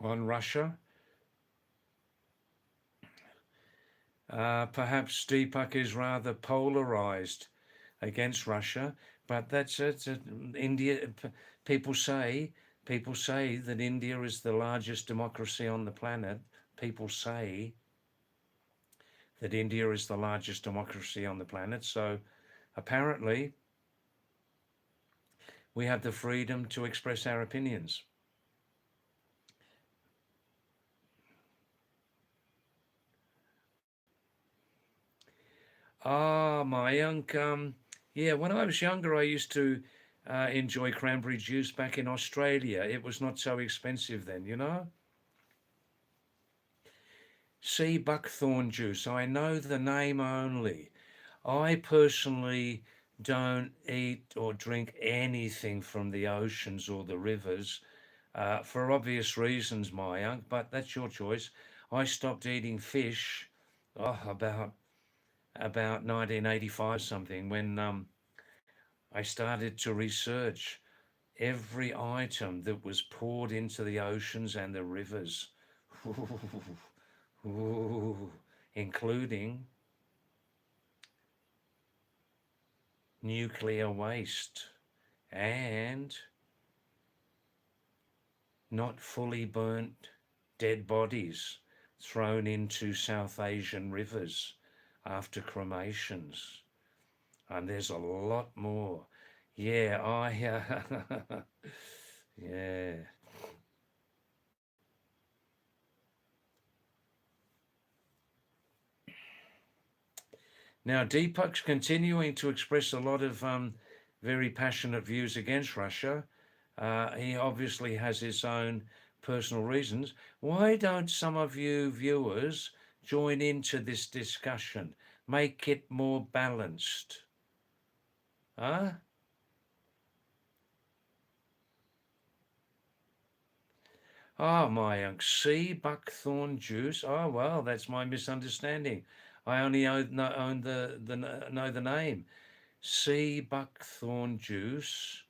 on Russia. Perhaps Deepak is rather polarized against Russia, but that's it. India. People say people say that India is the largest democracy on the planet. People say that India is the largest democracy on the planet. So apparently, we have the freedom to express our opinions. Ah, my young, yeah, when I was younger, I used to enjoy cranberry juice back in Australia. It was not so expensive then, you know? Sea buckthorn juice, I know the name only. I personally don't eat or drink anything from the oceans or the rivers for obvious reasons, my young, but that's your choice. I stopped eating fish about 1985 something when I started to research every item that was poured into the oceans and the rivers, including nuclear waste and not fully burnt dead bodies thrown into South Asian rivers after cremations. And there's a lot more. Yeah, yeah. Now, Deepak's continuing to express a lot of very passionate views against Russia. He obviously has his own personal reasons. Why don't some of you viewers join into this discussion? Make it more balanced. Huh? Oh, my sea buckthorn juice. Oh, well, that's my misunderstanding. I only own know the name. Sea buckthorn juice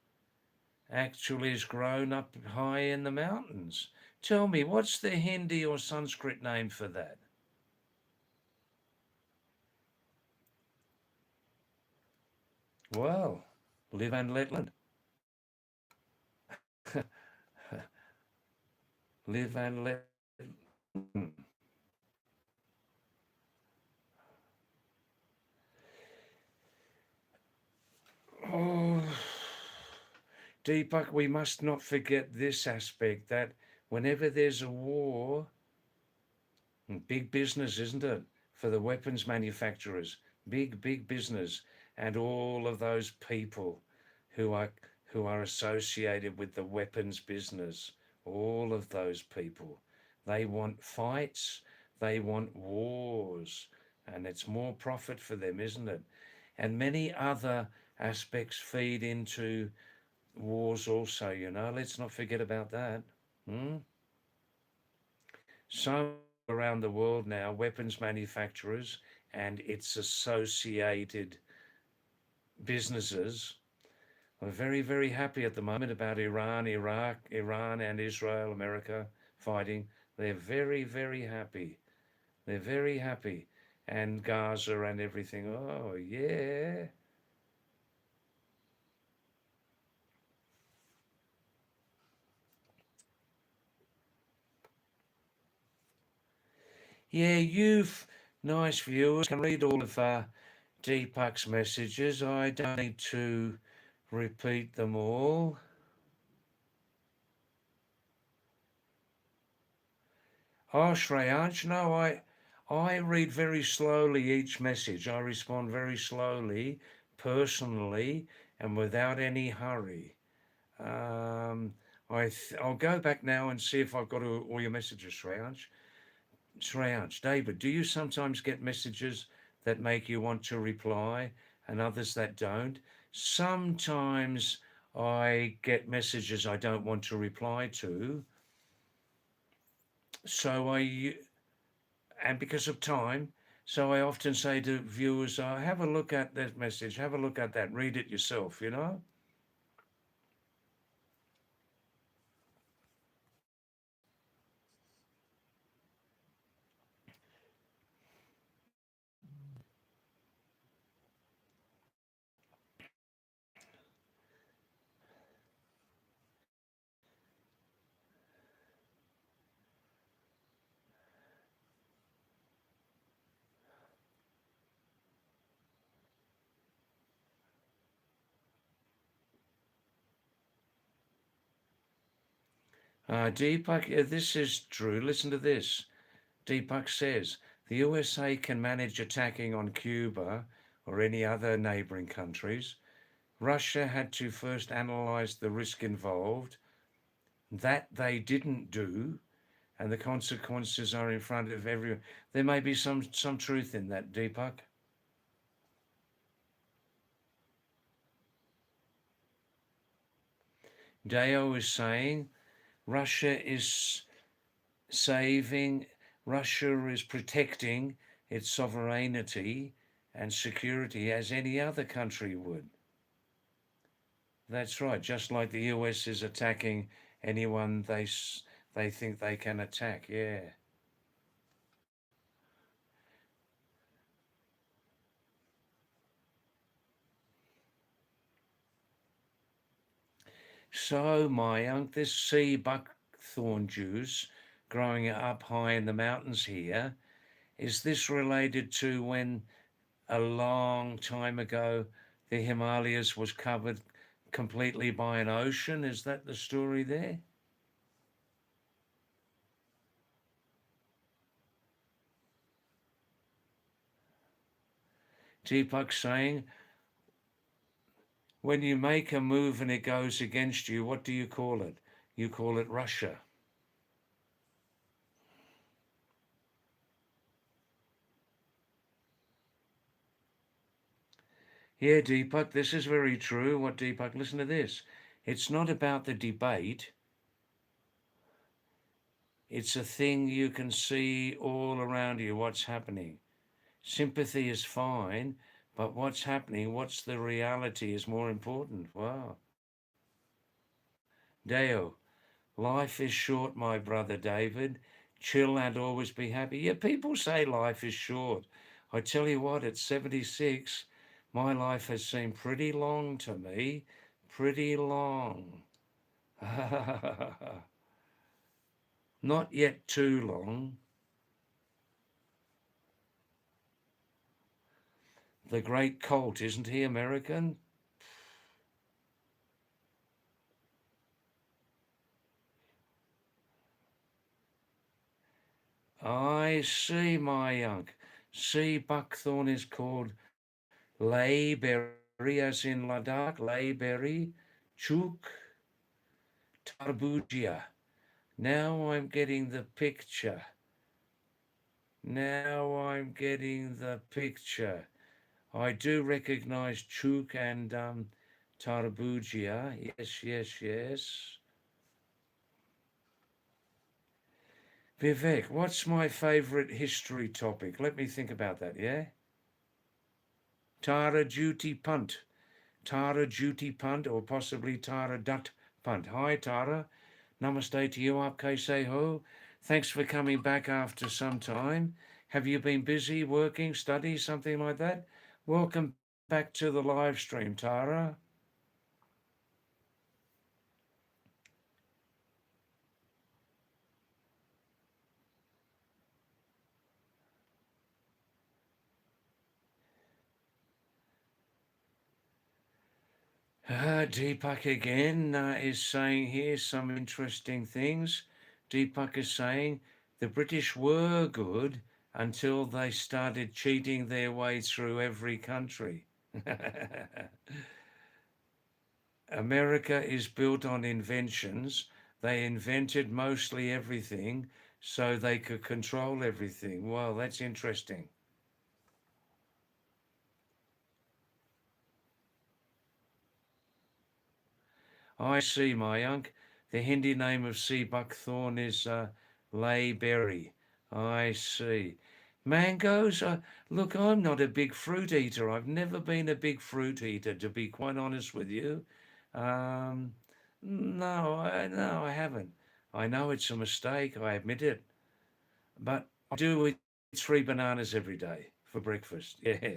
actually is grown up high in the mountains. Tell me, what's the Hindi or Sanskrit name for that? Well, live and let learn. Live and let. Oh, Deepak, we must not forget this aspect that whenever there's a war, big business, isn't it? for the weapons manufacturers, big business, and all of those people who are who are associated with the weapons business. All of those people, they want fights, they want wars, and it's more profit for them, isn't it? And many other aspects feed into wars also, let's not forget about that. Hmm? So around the world now, weapons manufacturers and its associated businesses are very happy at the moment about Iran, Iraq, Iran and Israel, America fighting. They're very happy. They're very happy. And Gaza and everything. Oh, yeah. Yeah, you've nice viewers can read all of Deepak's messages. I don't need to repeat them all. Oh, Shreyansh, no, I read very slowly each message. I respond very slowly, personally, and without any hurry. Um, I'll go back now and see if I've got all your messages, Shreyansh. Shreyansh, David, do you sometimes get messages that make you want to reply and others that don't? Sometimes I get messages I don't want to reply to, so and because of time, so I often say to viewers, have a look at that message, have a look at that, read it yourself. Deepak, this is true. Listen to this. Deepak says the USA can manage attacking on Cuba or any other neighboring countries. Russia had to first analyze the risk involved. That they didn't do, and the consequences are in front of everyone. There may be some truth in that, Deepak. Deo is saying Russia is saving, Russia is protecting its sovereignty and security as any other country would. That's right, just like the US is attacking anyone they think they can attack. Yeah. So, Mayank, this sea buckthorn juice growing up high in the mountains here, is this related to when a long time ago the Himalayas was covered completely by an ocean? Is that the story there? Deepak saying, when you make a move and it goes against you, what do you call it? You call it Russia. Yeah, Deepak, this is very true. What, Deepak? Listen to this. It's not about the debate. It's a thing you can see all around you, what's happening. Sympathy is fine, but what's happening, what's the reality is more important. Wow. Deo, life is short, my brother David. Chill and always be happy. Yeah, people say life is short. I tell you what, at 76, my life has seemed pretty long to me. Pretty long. Not yet too long. The great Colt, isn't he American? I see, my young. Sea buckthorn is called layberry, as in Ladakh, layberry, chook, tarbugia. Now I'm getting the picture. Now I'm getting the picture. I do recognize chook and tarbugia. Yes, yes, yes. Vivek, what's my favorite history topic? Let me think about that, yeah? Tara Duty Punt. Tara Duty Punt, or possibly Tara Dutt Punt. Hi, Tara. Namaste to you, Aapke Se Ho. Thanks for coming back after some time. Have you been busy, working, study, something like that? Welcome back to the live stream, Tara. Deepak again is saying here some interesting things. Deepak is saying the British were good until they started cheating their way through every country. America is built on inventions. They invented mostly everything so they could control everything. Well, that's interesting. I see, Mayank. The Hindi name of sea buckthorn is layberry. I see. Mangoes? Look, I'm not a big fruit eater. I've never been a big fruit eater, to be quite honest with you. Um, no, I haven't. I know it's a mistake. I admit it. But I do eat 3 bananas every day for breakfast. Yeah.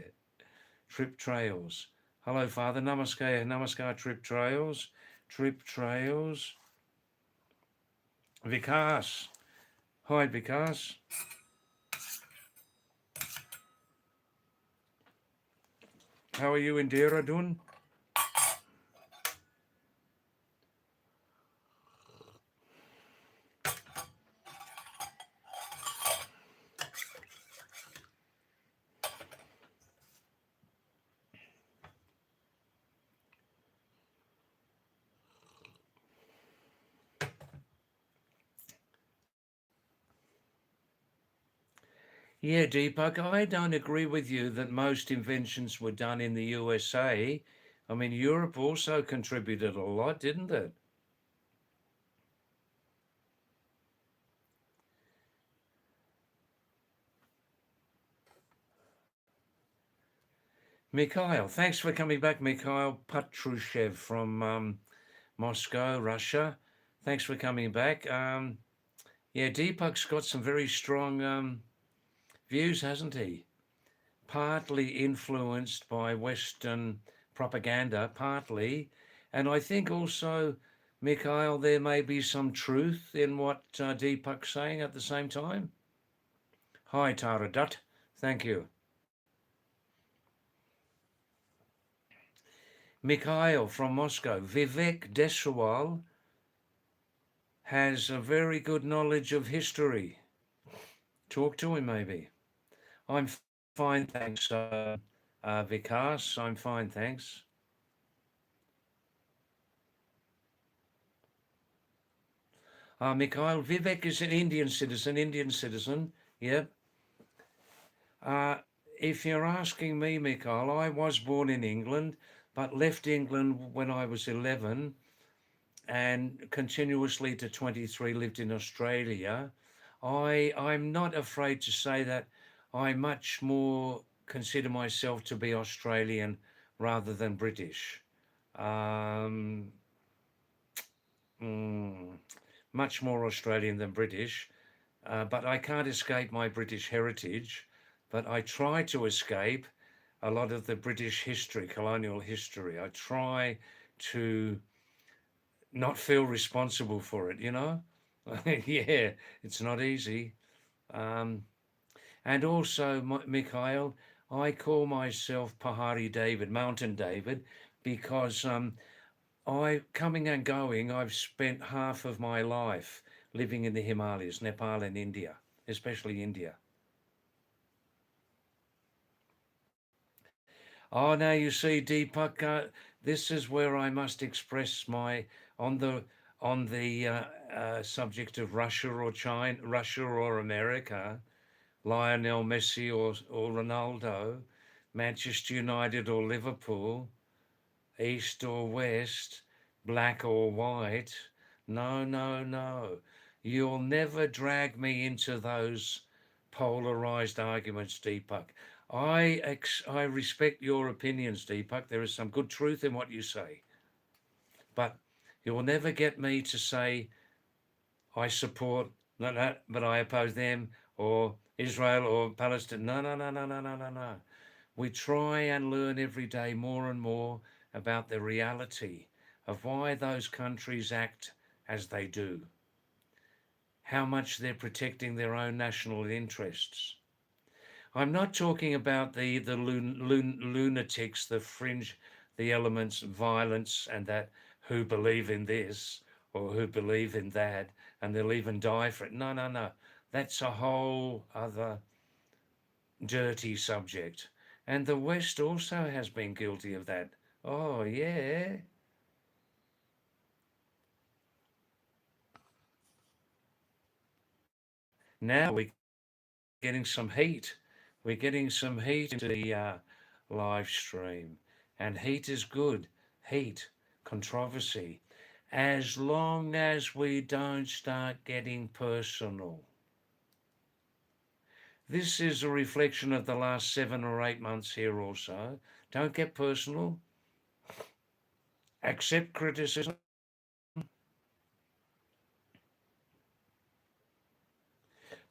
Trip Trails. Hello, Father. Namaskar. Namaskar, Trip Trails. Trip Trails. Vikas. Hi, Vikas. How are you in Dehradun? Yeah, Deepak, I don't agree with you that most inventions were done in the USA. I mean, Europe also contributed a lot, didn't it? Mikhail, thanks for coming back, Mikhail Patrushev from Moscow, Russia. Thanks for coming back. Yeah, Deepak's got some very strong views, hasn't he? Partly influenced by Western propaganda, partly. And I think also, Mikhail, there may be some truth in what Deepak's saying at the same time. Hi, Tara Dutt. Thank you. Mikhail from Moscow. Vivek Deswal has a very good knowledge of history. Talk to him, maybe. I'm fine, thanks, Vikas. I'm fine, thanks. Mikhail, Vivek is an Indian citizen, Yep. Uh, if you're asking me, Mikhail, I was born in England, but left England when I was 11 and continuously to 23 lived in Australia. I'm not afraid to say that I much more consider myself to be Australian rather than British. Um, mm, Much more Australian than British, but I can't escape my British heritage. But I try to escape a lot of the British history, colonial history. I try to not feel responsible for it, you know? Yeah, it's not easy. Um, and also, Mikhail, I call myself Pahadi David, Mountain David, because I, coming and going, I've spent half of my life living in the Himalayas, Nepal and India, especially India. Oh, now you see, Deepak, this is where I must express my on the subject of Russia or China, Russia or America, Lionel Messi or Ronaldo, Manchester United or Liverpool, East or West, black or white. No, no, no. You'll never drag me into those polarized arguments, Deepak. I respect your opinions, Deepak. There is some good truth in what you say. But you'll never get me to say I support, no, no, but I oppose them, or Israel or Palestine. No, no, no, no, no, no, no, no. We try and learn every day more and more about the reality of why those countries act as they do, how much they're protecting their own national interests. I'm not talking about the lunatics, the fringe, the elements, violence, and that who believe in this or who believe in that, and they'll even die for it. No, no, no. That's a whole other dirty subject. And the West also has been guilty of that. Oh, yeah. Now we're getting some heat. We're getting some heat into the live stream. And heat is good. Heat, controversy. As long as we don't start getting personal. This is a reflection of the last 7 or 8 months here also. Don't get personal. Accept criticism.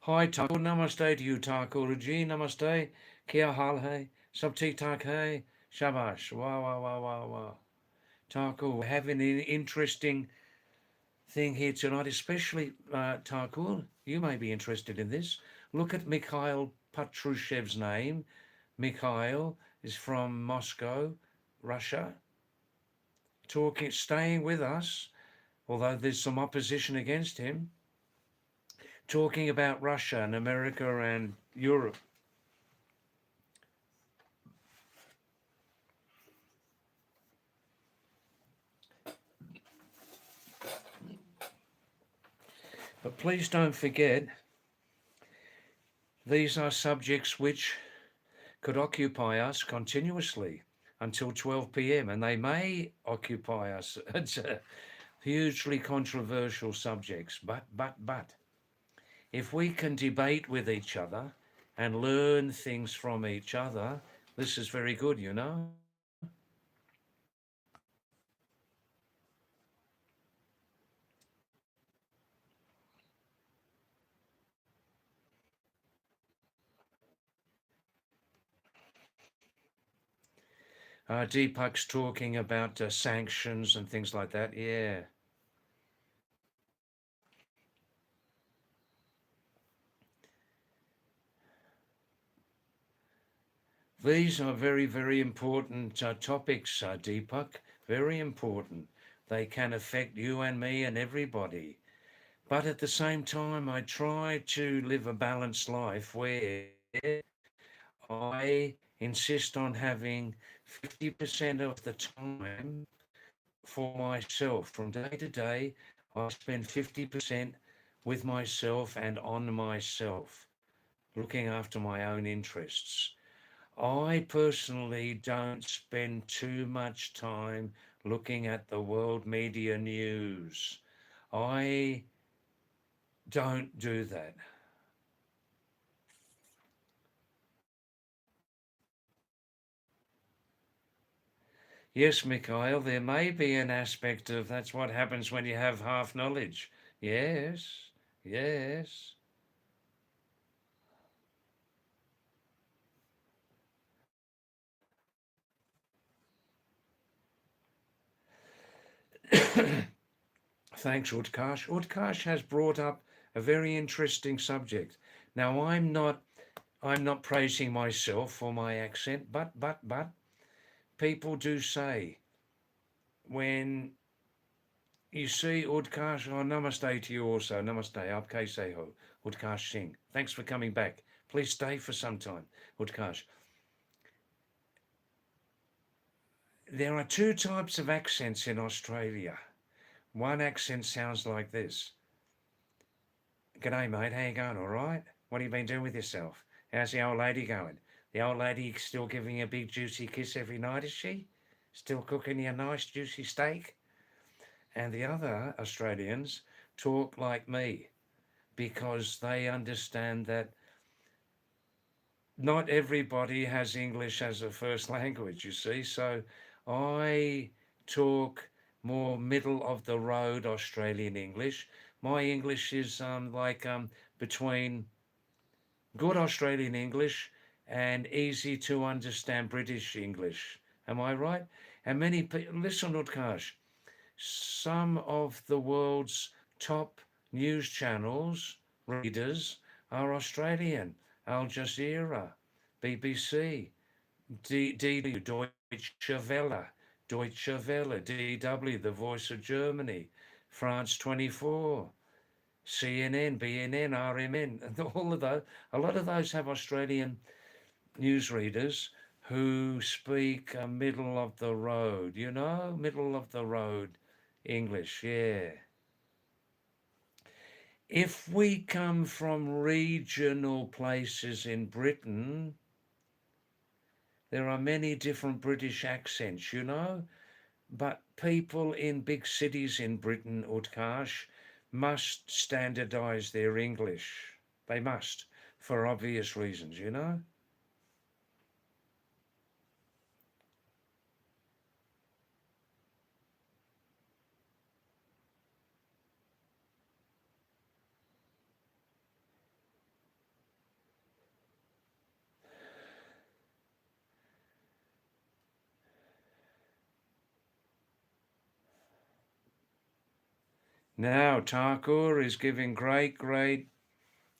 Hi Thakur, namaste to you Thakur ji, namaste. Kya hal hai? Sab theek thak hai? Shabash. Wow, wow, wow, wow, wow. Thakur, we're having an interesting thing here tonight, especially Thakur. You may be interested in this. Look at Mikhail Patrushev's name. Mikhail is from Moscow, Russia. Staying with us, although there's some opposition against him. Talking about Russia and America and Europe. But please don't forget, these are subjects which could occupy us continuously until 12 p.m. and they may occupy us. It's hugely controversial subjects, but if we can debate with each other and learn things from each other, this is very good, you know. Deepak's talking about sanctions and things like that. Yeah. These are very, very important topics, Deepak. Very important. They can affect you and me and everybody. But at the same time, I try to live a balanced life where I insist on having 50% of the time for myself. From day to day, I spend 50% with myself and on myself, looking after my own interests. I personally don't spend too much time looking at the world media news. I don't do that. Yes, Mikhail, there may be an aspect of that's what happens when you have half knowledge. Yes, yes. Thanks, Utkarsh. Utkarsh has brought up a very interesting subject. Now, I'm not praising myself for my accent, but people do say when you see Utkarsh, oh, namaste to you also, namaste, aap kaise ho, Utkarsh Singh. Thanks for coming back. Please stay for some time, Utkarsh. There are two types of accents in Australia. One accent sounds like this. G'day, mate. How you going? All right? What have you been doing with yourself? How's the old lady going? The old lady still giving you a big juicy kiss every night, is she? Still cooking you a nice juicy steak? And the other Australians talk like me because they understand that not everybody has English as a first language, you see. So I talk more middle of the road Australian English. My English is between good Australian English and easy to understand British English. Am I right? And many people, listen, Utkarsh, some of the world's top news channels, readers, are Australian. Al Jazeera, BBC, DW, Deutsche Welle, DW, The Voice of Germany, France 24, CNN, BNN, RMN, and all of those. A lot of those have Australian newsreaders who speak middle of the road, middle of the road English, yeah. If we come from regional places in Britain, there are many different British accents, but people in big cities in Britain, Utkarsh, must standardise their English. They must, for obvious reasons. Now, Thakur is giving great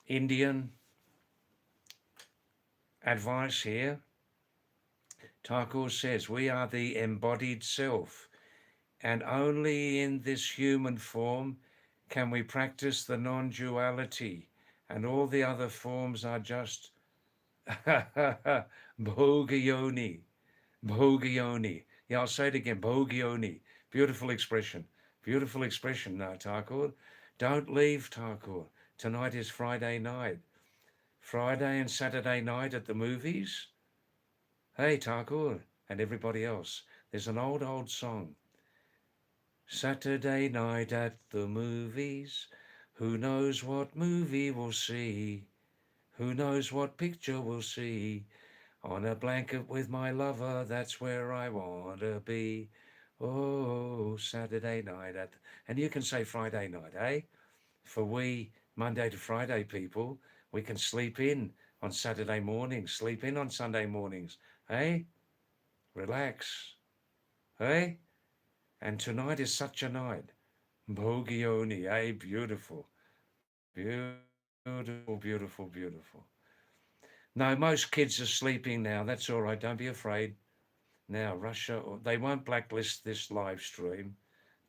Indian advice here. Thakur says, we are the embodied self, and only in this human form can we practice the non-duality, and all the other forms are just bhogyoni, bhogyoni. Yeah, I'll say it again, bhogyoni. Beautiful expression, Thakur. Don't leave, Thakur. Tonight is Friday night. Friday and Saturday night at the movies. Hey, Thakur, and everybody else, there's an old song. Saturday night at the movies. Who knows what movie we'll see? Who knows what picture we'll see? On a blanket with my lover, that's where I want to be. Oh, Saturday night at... And you can say Friday night, eh? For we, Monday to Friday people, we can sleep in on Saturday mornings, sleep in on Sunday mornings, eh? Relax, eh? And tonight is such a night. Bogioni, eh? Beautiful, beautiful. No, most kids are sleeping now. That's all right. Don't be afraid. Now, Russia, they won't blacklist this live stream.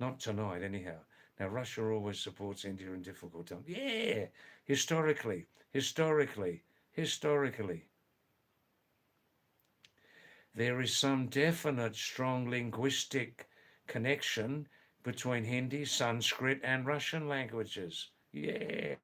Not tonight, anyhow. Now, Russia always supports India in difficult times. Yeah, historically. There is some definite strong linguistic connection between Hindi, Sanskrit, and Russian languages. Yeah.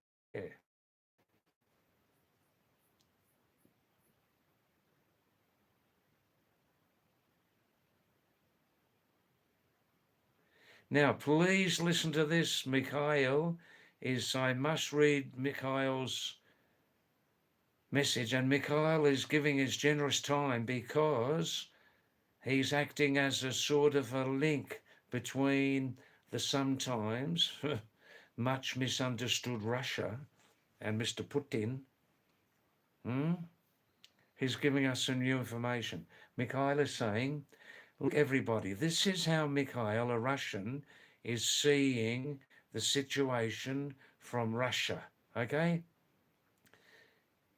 Now, please listen to this, Mikhail. I must read Mikhail's message, and Mikhail is giving his generous time because he's acting as a sort of a link between the sometimes much misunderstood Russia and Mr. Putin. He's giving us some new information. Mikhail is saying, look, everybody, this is how Mikhail, a Russian, is seeing the situation from Russia, okay?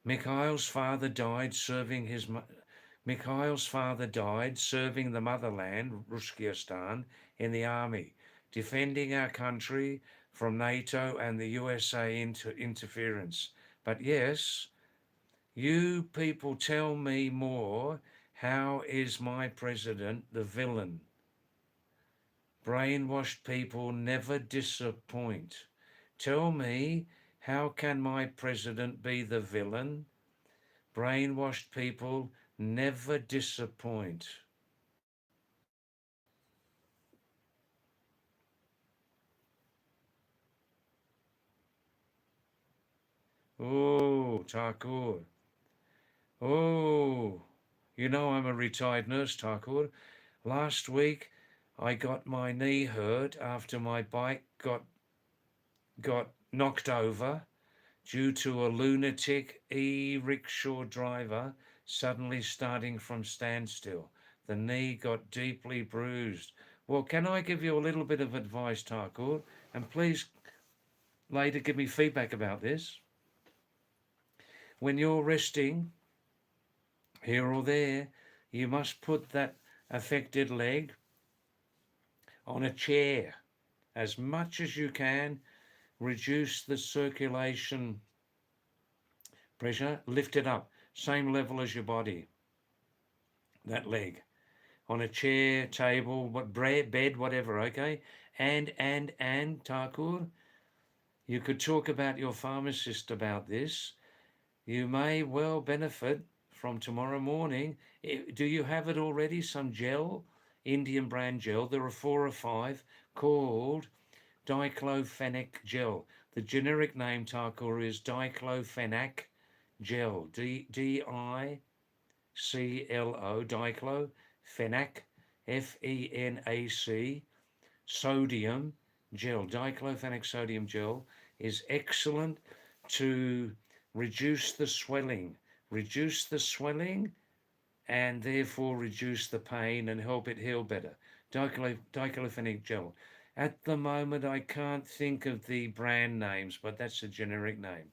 Mikhail's father died serving the motherland, Ruskistan, in the army, defending our country from NATO and the USA interference. But yes, you people tell me more How is my president the villain? Brainwashed people never disappoint. Tell me, how can my president be the villain? Brainwashed people never disappoint. Oh, Thakur. Oh, you know I'm a retired nurse, Thakur. Last week I got my knee hurt after my bike got knocked over due to a lunatic e-rickshaw driver suddenly starting from standstill. The knee got deeply bruised. Well, can I give you a little bit of advice, Thakur? And please later give me feedback about this. When you're resting here or there, you must put that affected leg on a chair as much as you can. Reduce the circulation pressure, lift it up, same level as your body, that leg, on a chair, table, bed, whatever, okay? And, Thakur, you could talk about your pharmacist about this. You may well benefit from tomorrow morning. Do you have it already? Some gel, Indian brand gel. There are 4 or 5 called diclofenac gel. The generic name, Thakur, is diclofenac gel. D-I-C-L-O, diclofenac, F-E-N-A-C, sodium gel. Diclofenac sodium gel is excellent to reduce the swelling, and therefore reduce the pain and help it heal better. Diclofenac gel. At the moment, I can't think of the brand names, but that's a generic name.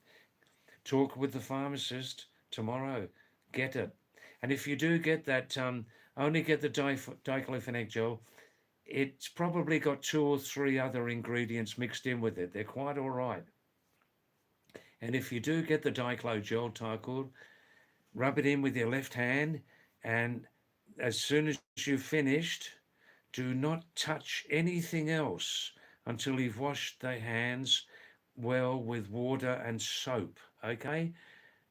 Talk with the pharmacist tomorrow. Get it. And if you do get that, only get the diclofenac gel. It's probably got 2 or 3 other ingredients mixed in with it. They're quite all right. And if you do get the diclo gel, Thakur, rub it in with your left hand, and as soon as you've finished, do not touch anything else until you've washed the hands well with water and soap, okay?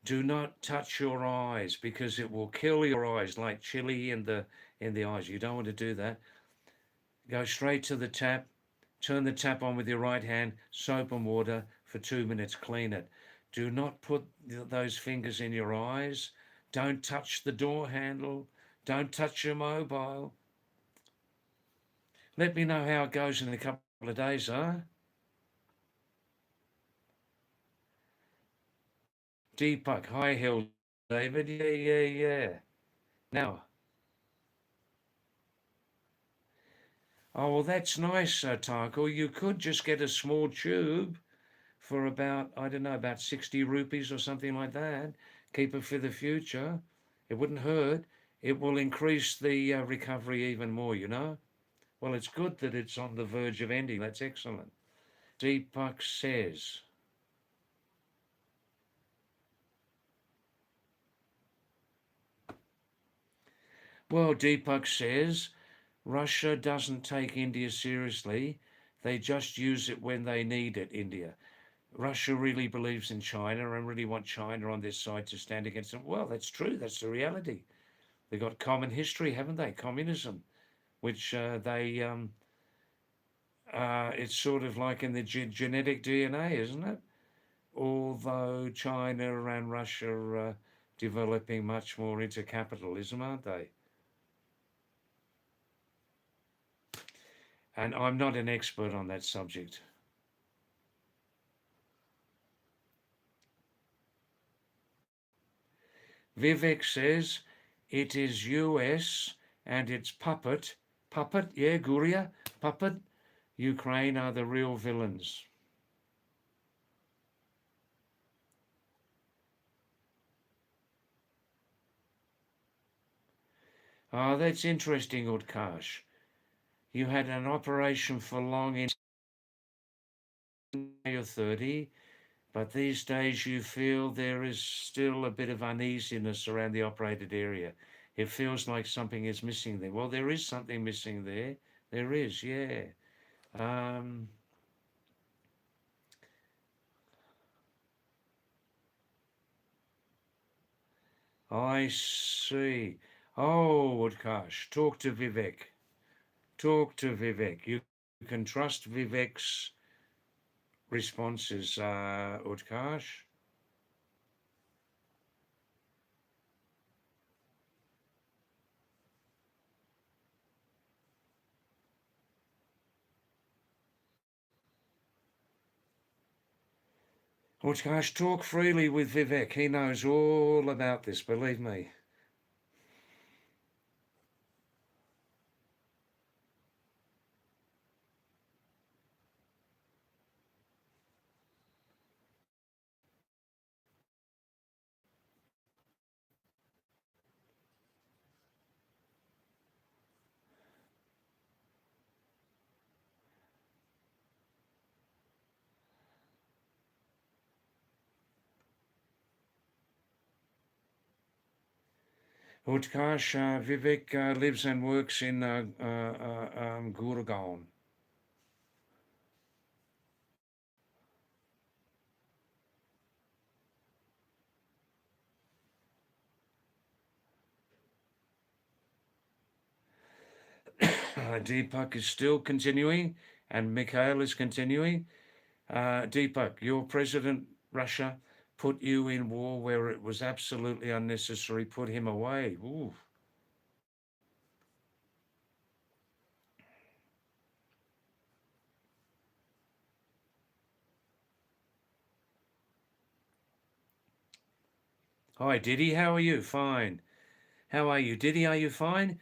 Do not touch your eyes because it will kill your eyes, like chili in the eyes. You don't want to do that. Go straight to the tap, turn the tap on with your right hand, soap and water for 2 minutes, clean it. Do not put those fingers in your eyes. Don't touch the door handle. Don't touch your mobile. Let me know how it goes in a couple of days, huh? Deepak, high hill, David. Yeah. Now, oh, well, that's nice, Tarko. You could just get a small tube for about, I don't know, about 60 rupees or something like that. Keep it for the future. It wouldn't hurt. It will increase the recovery even more, you know? Well, it's good that it's on the verge of ending. That's excellent. Deepak says, well, Deepak says, Russia doesn't take India seriously. They just use it when they need it, India. Russia really believes in China and really want China on their side to stand against them. Well, that's true. That's the reality. They've got common history, haven't they? Communism, which it's sort of like in the genetic DNA, isn't it? Although China and Russia are developing much more into capitalism, aren't they? And I'm not an expert on that subject. Vivek says it is US and its puppet, yeah, Guria, puppet, Ukraine are the real villains. Ah, that's interesting, Utkarsh. You had an operation for long in your 30, but these days you feel there is still a bit of uneasiness around the operated area. It feels like something is missing there. Well, there is something missing there. There is, yeah. Um, I see. Oh, Utkarsh, talk to Vivek. Talk to Vivek. You can trust Vivek's responses, Utkarsh. Utkarsh, talk freely with Vivek. He knows all about this, believe me. Utkarsh, Vivek lives and works in Gurgaon. Deepak is still continuing, and Mikhail is continuing. Deepak, your president, Russia, put you in war where it was absolutely unnecessary, put him away. Ooh. Hi, Diddy, how are you? Fine. How are you? Diddy, are you fine?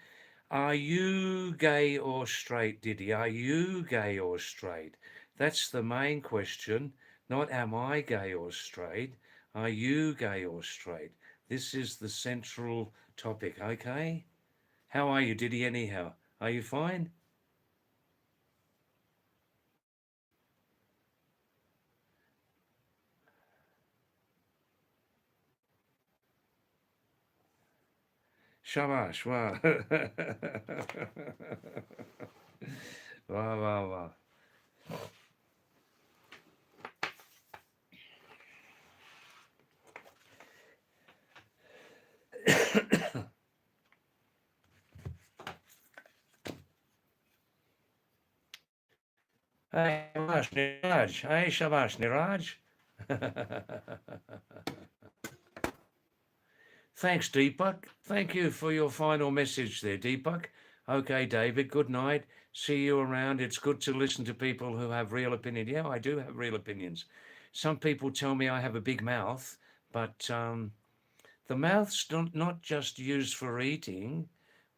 Are you gay or straight, Diddy? Are you gay or straight? That's the main question. Not am I gay or straight? Are you gay or straight? This is the central topic, okay? How are you, Diddy, anyhow? Are you fine? Shabash, wow. Wow, wow, wow. Hey, Shabash, Niraj. Hey, Shabash, Niraj. Thanks, Deepak. Thank you for your final message there, Deepak. Okay, David, good night. See you around. It's good to listen to people who have real opinion. Yeah, I do have real opinions. Some people tell me I have a big mouth, but the mouth's not just used for eating.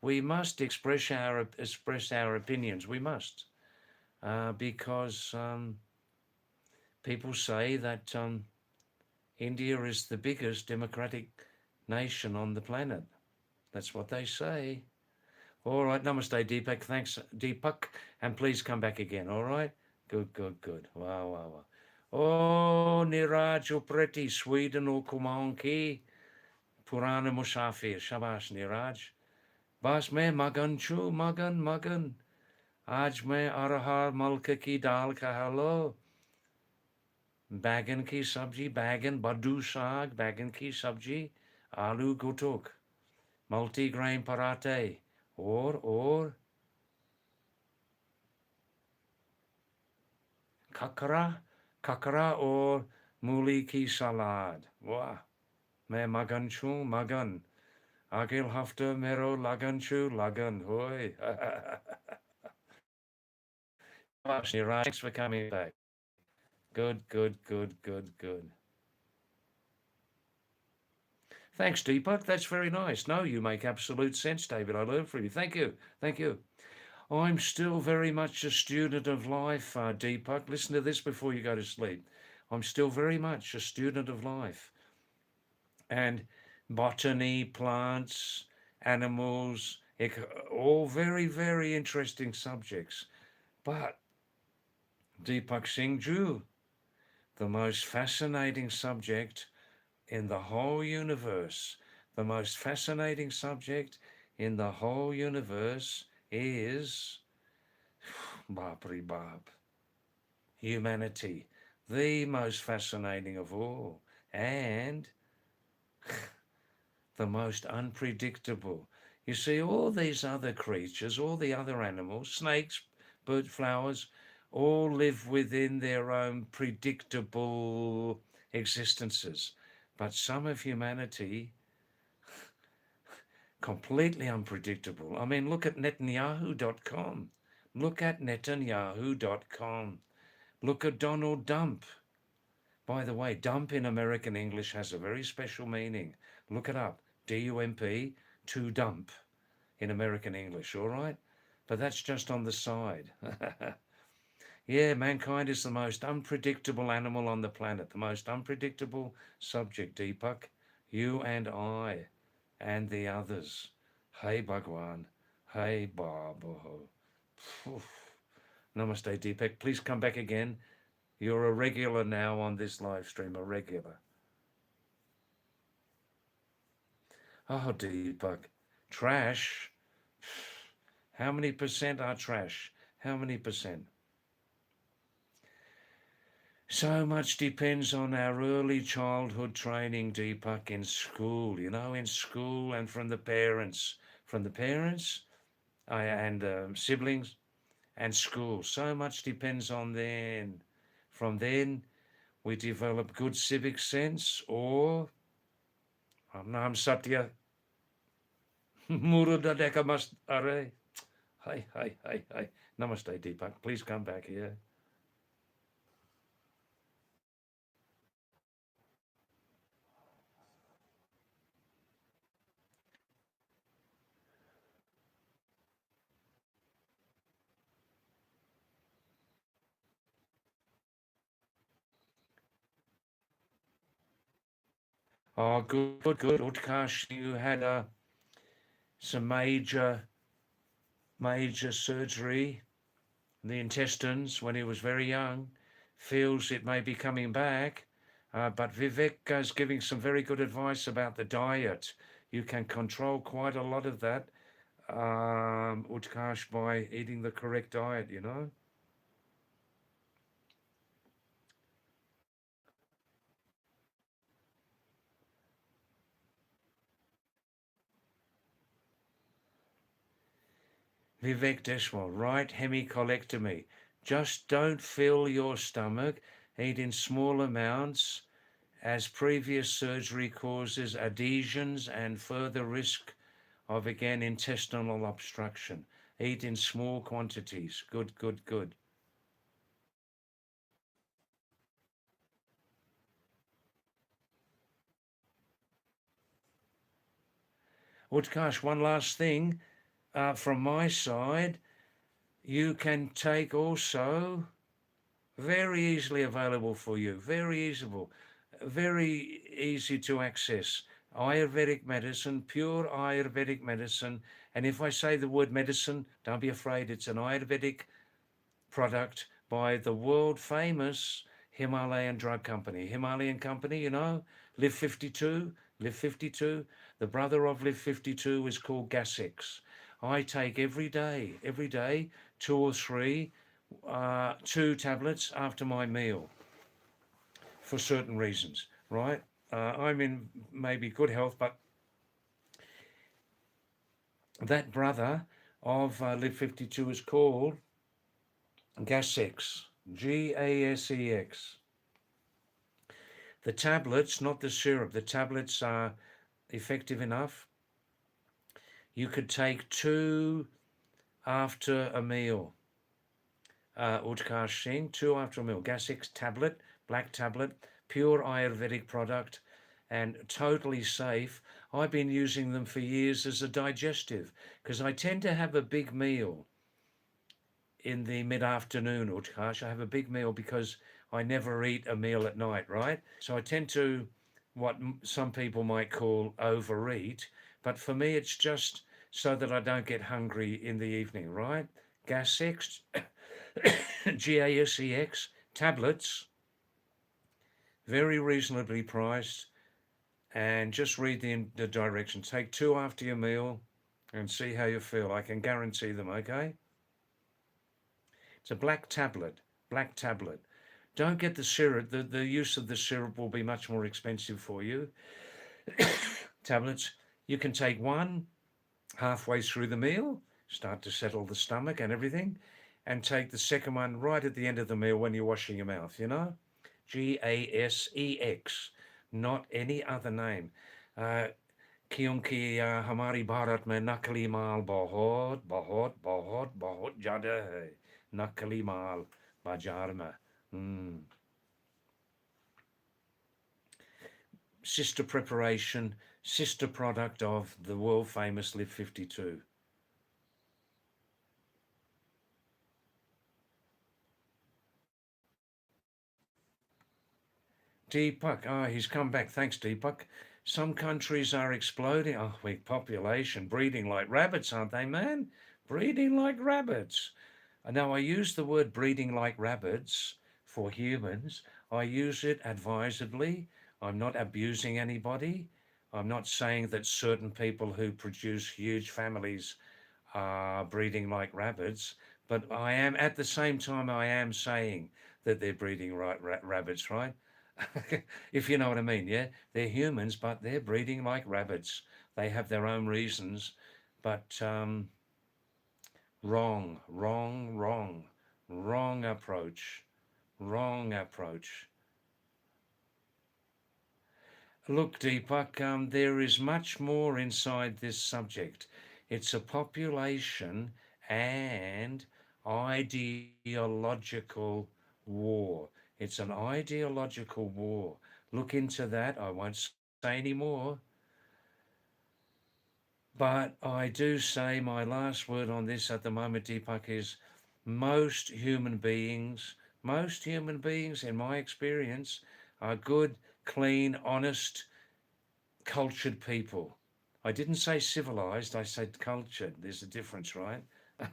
We must express our opinions. We must, because people say that India is the biggest democratic nation on the planet. That's what they say. All right, namaste, Deepak. Thanks, Deepak, and please come back again. All right, good, good, good. Wow, wow, wow. Oh, Niraj Upreti, Sweden or Kumanki, Purana Musafir, Shabash Niraj. Bas mein magan chu, magan, magan. Aaj mein arahar malka ki dal ka hello. Bagan ki sabji, bagan, badu saag, bagan ki sabji, aloo gutuk, multi-grain parathe, or kakara or muli ki salad. Wah, मैं मगन छूं मगन अगले हफ्ते मेरो लगन छू लगन होय. Thanks for coming back. Good, good, good, good, good. Thanks, Deepak. That's very nice. No, you make absolute sense, David. I learned from you. Thank you. Thank you. I'm still very much a student of life, Deepak. Listen to this before you go to sleep. I'm still very much a student of life. And botany, plants, animals, all very, very interesting subjects. But Deepak Singh Ju, the most fascinating subject in the whole universe, The most fascinating subject in the whole universe is Babri Bab, humanity, the most fascinating of all, and the most unpredictable. You see, all these other creatures, all the other animals, snakes, bird flowers, all live within their own predictable existences. But some of humanity, completely unpredictable. I mean, look at Netanyahu.com. Look at Netanyahu.com. Look at Donald Dump. By the way, dump in American English has a very special meaning. Look it up. D-U-M-P, to dump in American English, all right? But that's just on the side. Yeah, mankind is the most unpredictable animal on the planet, the most unpredictable subject, Deepak. You and I and the others. Hey, Bhagwan. Hey, Baba. Namaste, Deepak. Please come back again. You're a regular now on this live stream, a regular. Oh, Deepak. Trash. How many percent are trash? How many percent? So much depends on our early childhood training, Deepak, in school, in school and from the parents. From the parents and siblings and school. So much depends on then. From then, we develop good civic sense or Nam Satya Murudadeka must are. Hi, hi, hi, hi. Namaste, Deepak. Please come back here. Oh, good, good. Utkarsh, you had some major surgery in the intestines when he was very young. Feels it may be coming back. But Vivek is giving some very good advice about the diet. You can control quite a lot of that, Utkarsh, by eating the correct diet. Vivek Deshwal, right hemicolectomy. Just don't fill your stomach. Eat in small amounts, as previous surgery causes adhesions and further risk of, again, intestinal obstruction. Eat in small quantities. Good, good, good. Utkarsh, one last thing from my side. You can take also, very easily available for you, very easy to access, Ayurvedic medicine, pure Ayurvedic medicine. And if I say the word medicine, don't be afraid, it's an Ayurvedic product by the world famous Himalayan drug company. Himalayan company, Live 52, Live 52. The brother of Live 52 is called Gasix. I take every day, two or three, 2 tablets after my meal for certain reasons, right? I'm in maybe good health, but that brother of Live 52 is called Gasex, Gasex. The tablets, not the syrup, the tablets are effective enough. You could take 2 after a meal. Utkarsh Singh, 2 after a meal. Gasex tablet, black tablet, pure Ayurvedic product and totally safe. I've been using them for years as a digestive because I tend to have a big meal in the mid-afternoon, Utkarsh. I have a big meal because I never eat a meal at night, right? So I tend to, what some people might call overeat, but for me it's just so that I don't get hungry in the evening, right? Gasex, Gasex tablets, very reasonably priced, and just read the directions. Take 2 after your meal and see how you feel. I can guarantee them, okay? It's a black tablet, black tablet. Don't get the syrup. The use of the syrup will be much more expensive for you. Tablets, you can take one halfway through the meal, start to settle the stomach and everything, and take the second one right at the end of the meal when you're washing your mouth, you know? GASEX, not any other name. क्योंकि हमारी भारत में नकली माल बहुत बहुत बहुत बहुत ज़्यादा है नकली माल बाजार में sister preparation, sister product of the world famous Live 52. Deepak, he's come back. Thanks, Deepak. Some countries are exploding. Oh, weak population, breeding like rabbits, aren't they, man? Breeding like rabbits. Now, I use the word breeding like rabbits for humans. I use it advisedly. I'm not abusing anybody. I'm not saying that certain people who produce huge families are breeding like rabbits, but I am, at the same time, I am saying that they're breeding rabbits, right? If you know what I mean, yeah? They're humans, but they're breeding like rabbits. They have their own reasons, but wrong approach, wrong approach. Look, Deepak, there is much more inside this subject. It's a population and ideological war. It's an ideological war. Look into that. I won't say any more. But I do say my last word on this at the moment, Deepak, is most human beings, in my experience, are good, clean, honest, cultured people. I didn't say civilized, I said cultured. There's a difference, right?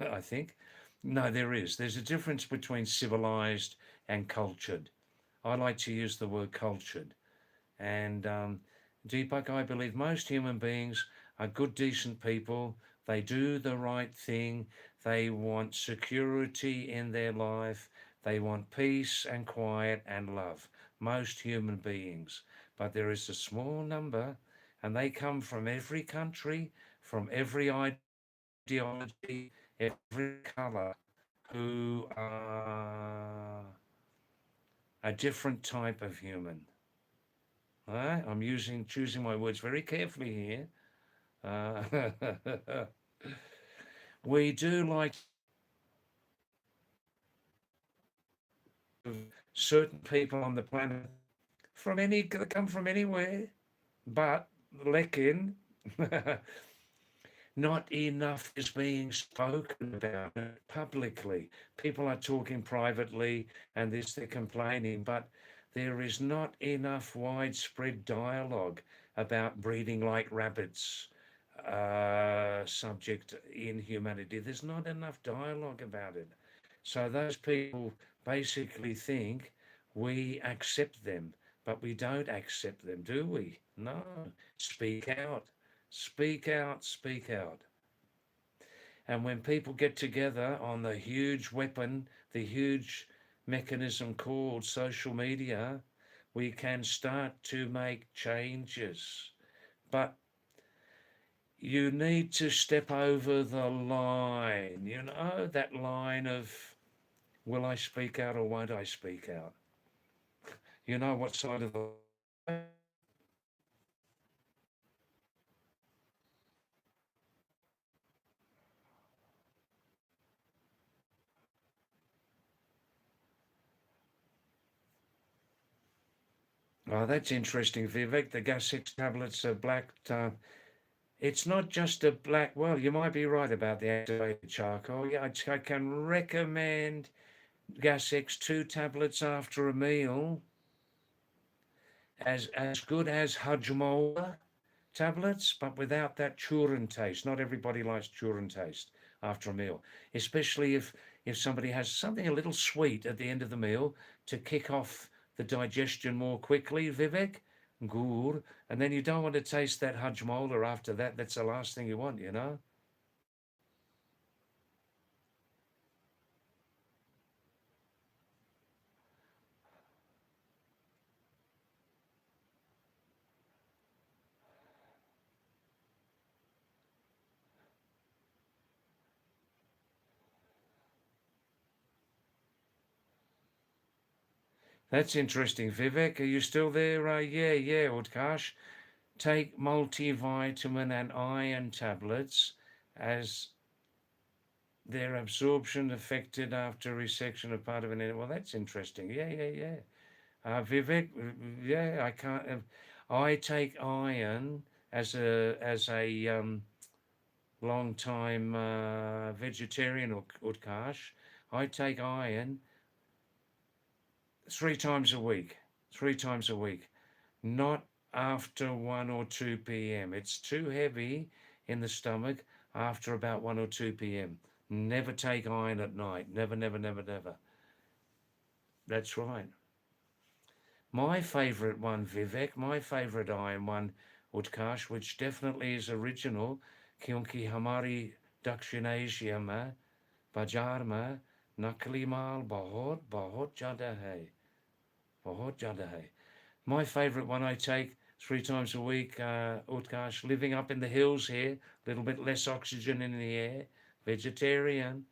I think. No, there is. There's a difference between civilized and cultured. I like to use the word cultured. And Deepak, I believe most human beings are good, decent people. They do the right thing. They want security in their life. They want peace and quiet and love. Most human beings. But there is a small number, and they come from every country, from every ideology, every color, who are a different type of human. I'm choosing my words very carefully here. We do like certain people on the planet come from anywhere, but lekin, not enough is being spoken about it publicly. People are talking privately, and they're complaining, but there is not enough widespread dialogue about breeding like rabbits subject in humanity. There's not enough dialogue about it. So those people basically think we accept them, but we don't accept them, do we? No. Speak out, speak out, speak out. And when people get together on the huge weapon, the huge mechanism called social media, we can start to make changes. But you need to step over the line, that line of, will I speak out or won't I speak out? You know what side of the Oh, that's interesting, Vivek. The gas 6 tablets are black. It's not just a black. Well, you might be right about the activated charcoal. Yeah, I can recommend gas X2 tablets after a meal as good as Hajmola tablets, but without that churn taste. Not everybody likes churn taste after a meal, especially if somebody has something a little sweet at the end of the meal to kick off the digestion more quickly, Vivek. gur, and then you don't want to taste that hajmola after that. That's the last thing you want, you know? That's interesting, Vivek. Are you still there? Yeah, Utkarsh. Take multivitamin and iron tablets as their absorption affected after resection of part of an animal. Well, that's interesting. Yeah. Vivek, yeah, I can't. I take iron as a long time vegetarian or Utkarsh. I take iron 3 times a week. 3 times a week. Not after 1 or 2 p.m. It's too heavy in the stomach after about 1 or 2 p.m. Never take iron at night. Never. That's right. My favourite one, Vivek, my favourite iron one, Utkarsh, which definitely is original, क्योंकि हमारी दक्षिण Asia में बाजार में नकली माल बहुत बहुत ज़्यादा है बहुत ज़्यादा है. My favourite one I take 3 times a week, Utkarsh, living up in the hills here, a little bit less oxygen in the air, vegetarian,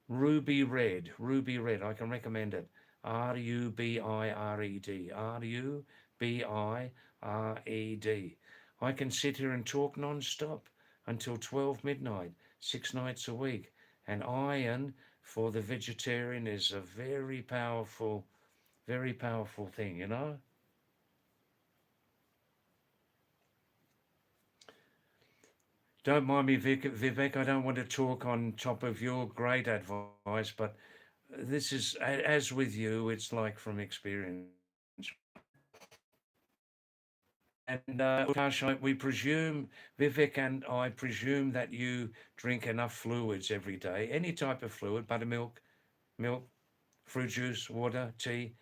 ruby red, I can recommend it. Rubired, Rubired. I can sit here and talk non-stop until 12 midnight, 6 nights a week. And iron for the vegetarian is a very powerful thing, you know? Don't mind me, Vivek. I don't want to talk on top of your great advice, but this is, as with you, it's like from experience. And Akash, we presume, Vivek and I presume that you drink enough fluids every day, any type of fluid, buttermilk, milk, fruit juice, water, tea.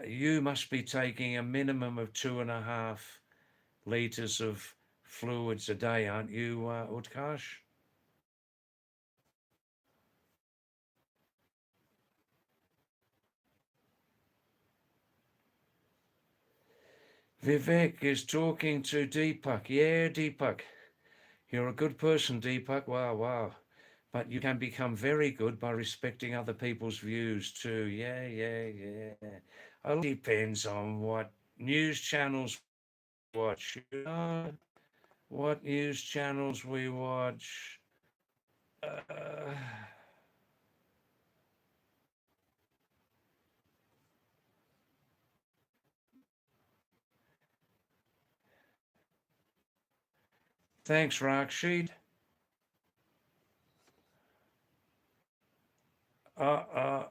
You must be taking a minimum of 2.5 liters of fluids a day, aren't you, Utkarsh? Vivek is talking to Deepak. Yeah, Deepak. You're a good person, Deepak. Wow. But you can become very good by respecting other people's views too. Yeah. A lot depends on what news channels we watch. You know, what news channels we watch. Uh, thanks, Rakshid. Uh, uh,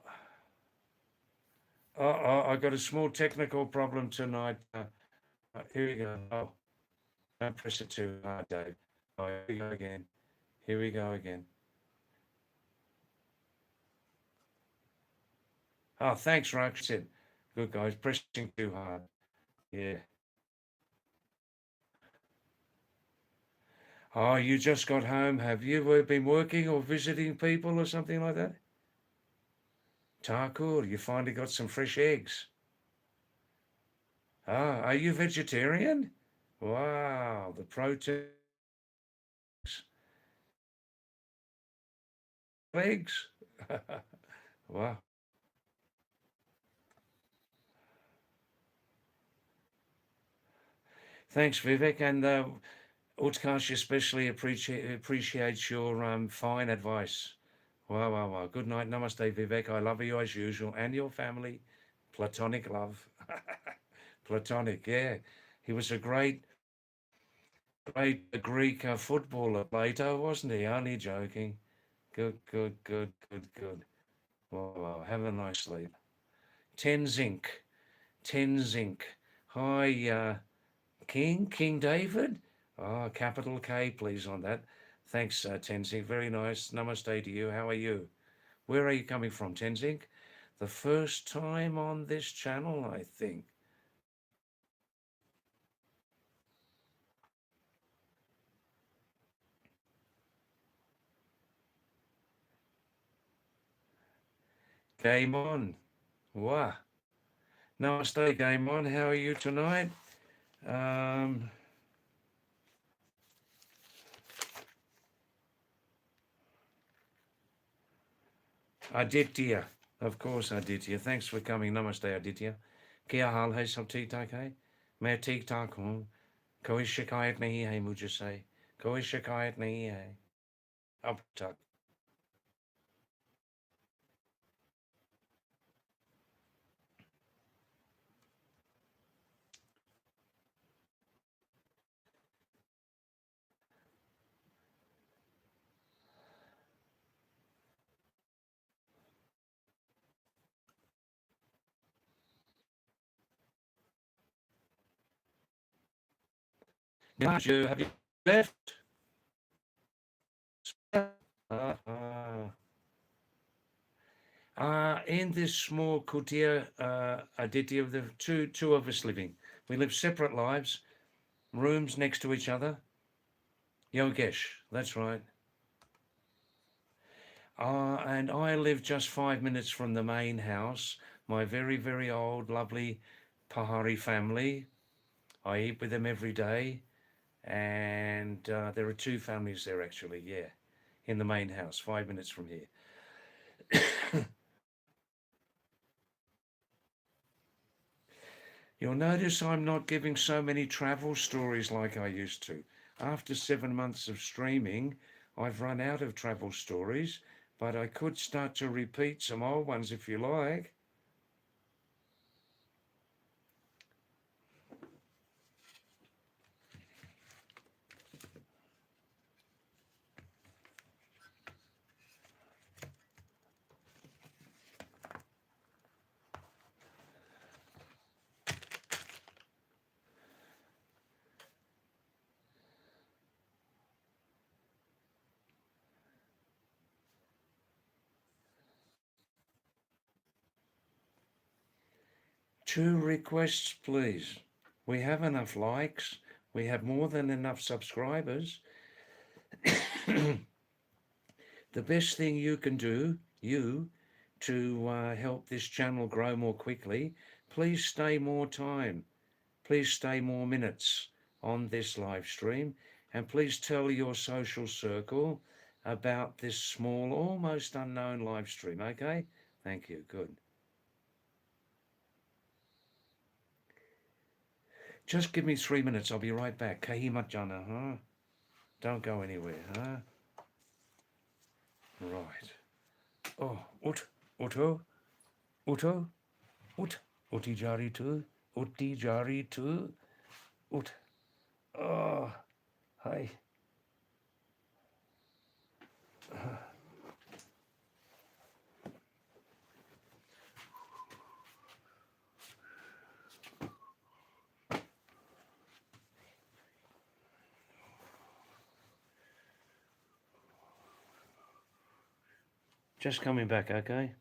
I got a small technical problem tonight. Here we go. Oh, don't press it too hard, Dave. Oh, here we go again. Here we go again. Oh, thanks, Rakshid. Good guys, pressing too hard. Yeah. Oh, you just got home, have you? Been working or visiting people or something like that? Takur, you finally got some fresh eggs. Ah, are you vegetarian? Wow, the protein eggs. Wow. Thanks, Vivek. And Utkarsh especially appreciates your fine advice. Wow. Good night. Namaste, Vivek. I love you as usual and your family. Platonic love. Platonic, yeah. He was a great Greek footballer, Plato, wasn't he? Only joking. Good. Well, have a nice sleep. Tenzink. Tenzink. Hi, King David. Oh, capital K, please, on that. Thanks, Tenzink. Very nice. Namaste to you. How are you? Where are you coming from, Tenzink? The first time on this channel, I think. Game on. Wow. Namaste, Game on. How are you tonight? Um, Aditya. Of course, Aditya. Thanks for coming. Namaste, Aditya. क्या हाल है सब ठीक ठाक है मैं ठीक ठाक हूँ कोई शिकायत नहीं है मुझसे कोई शिकायत नहीं है अब तक have you left? In this small kutia, Aditya, the two of us living. We live separate lives, rooms next to each other. Yogesh, that's right. And I live just 5 minutes from the main house. My very, very old, lovely Pahari family. I eat with them every day. And there are two families there, actually, yeah, in the main house, 5 minutes from here. You'll notice I'm not giving so many travel stories like I used to. After 7 months of streaming, I've run out of travel stories, but I could start to repeat some old ones if you like. Two requests, please. We have enough likes. We have more than enough subscribers. The best thing you can do, to help this channel grow more quickly, please stay more time. Please stay more minutes on this live stream. And please tell your social circle about this small, almost unknown live stream, okay? Thank you. Good. Just give me 3 minutes. I'll be right back. Kahimat Jana, huh? Don't go anywhere, huh? Right. Oh, Uto, Uti Jari tu, Uti Jari tu, Ut. Oh, hi. Just coming back, okay?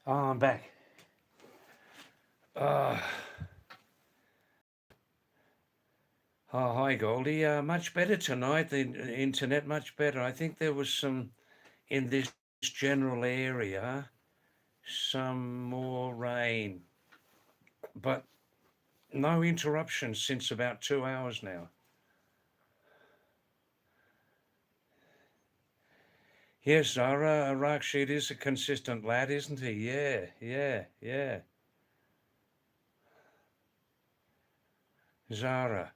Oh, I'm back. Uh, oh, hi, Goldie. Much better tonight. The internet much better. I think there was some in this general area, some more rain, but no interruptions since about 2 hours now. Yes, Zara, Rakshid is a consistent lad, isn't he? Yeah, yeah, yeah. Zara,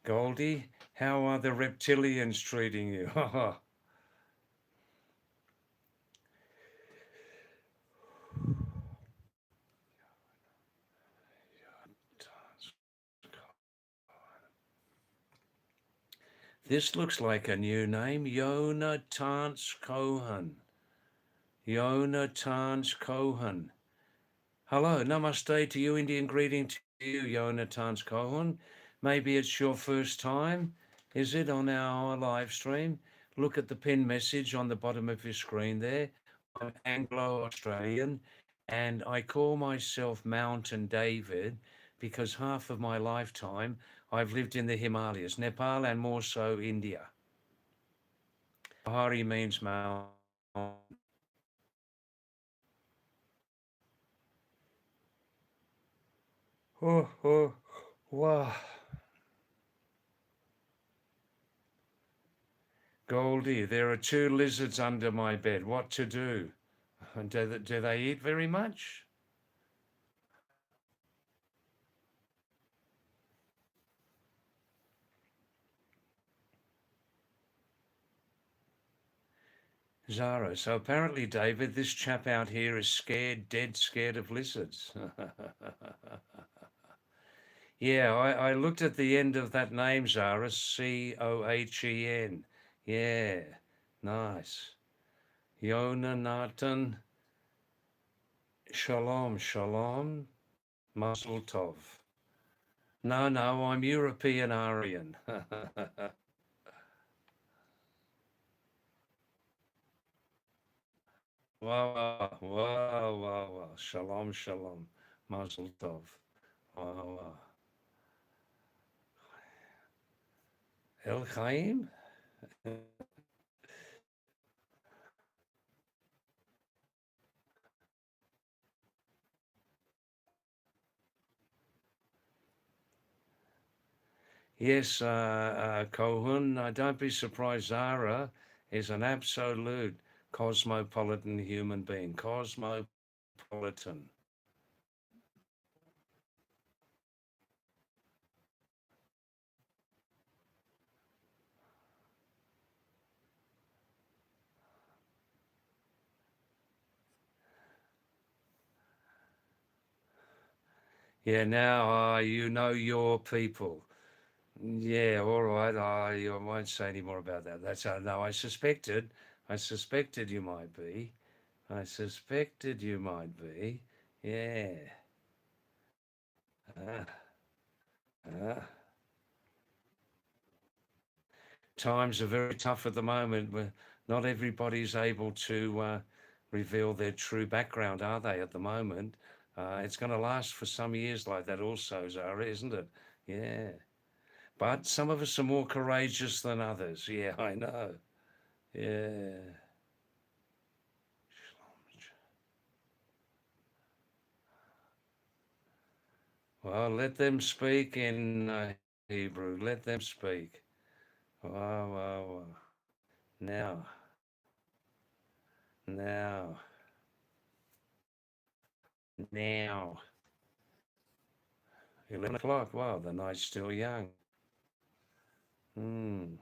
Goldie, how are the reptilians treating you? This looks like a new name, Yonatans Cohen. Yonatans Cohen. Hello, namaste to you, Indian greeting to you, Yonatans Cohen. Maybe it's your first time, is it, on our live stream? Look at the pin message on the bottom of your screen there. I'm Anglo-Australian, and I call myself Mountain David because half of my lifetime I've lived in the Himalayas, Nepal, and more so India. Pahari means mountain. Oh, oh, wow. Goldie, there are two lizards under my bed. What to do? And do they eat very much? Zara, so apparently, David, this chap out here is scared, dead scared of lizards. Yeah, I looked at the end of that name, Zara, Cohen. Yeah, nice. Yona Natan, Shalom, Shalom, Mazel Tov. No, no, I'm European Aryan. Wow, wow, wow, wow. Shalom, shalom. Mazel tov. Wow, wow. El Chaim? Yes, Kohun, don't be surprised. Zara is an absolute cosmopolitan human being. Cosmopolitan. Yeah, now you know your people. Yeah, all right. I won't say any more about that. That's no. I suspected you might be. I suspected you might be. Yeah. Ah, ah. Times are very tough at the moment. Where not everybody's able to reveal their true background, are they? At the moment, it's going to last for some years like that, also, Zara, isn't it? Yeah. But some of us are more courageous than others. Yeah, I know. Yeah. Well, let them speak in Hebrew. Let them speak. Wow, wow, wow. Now, now, now. 11 o'clock. Wow, the night's still young. Hmm.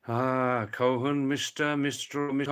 Ah, Cohen, Mr. Cohen.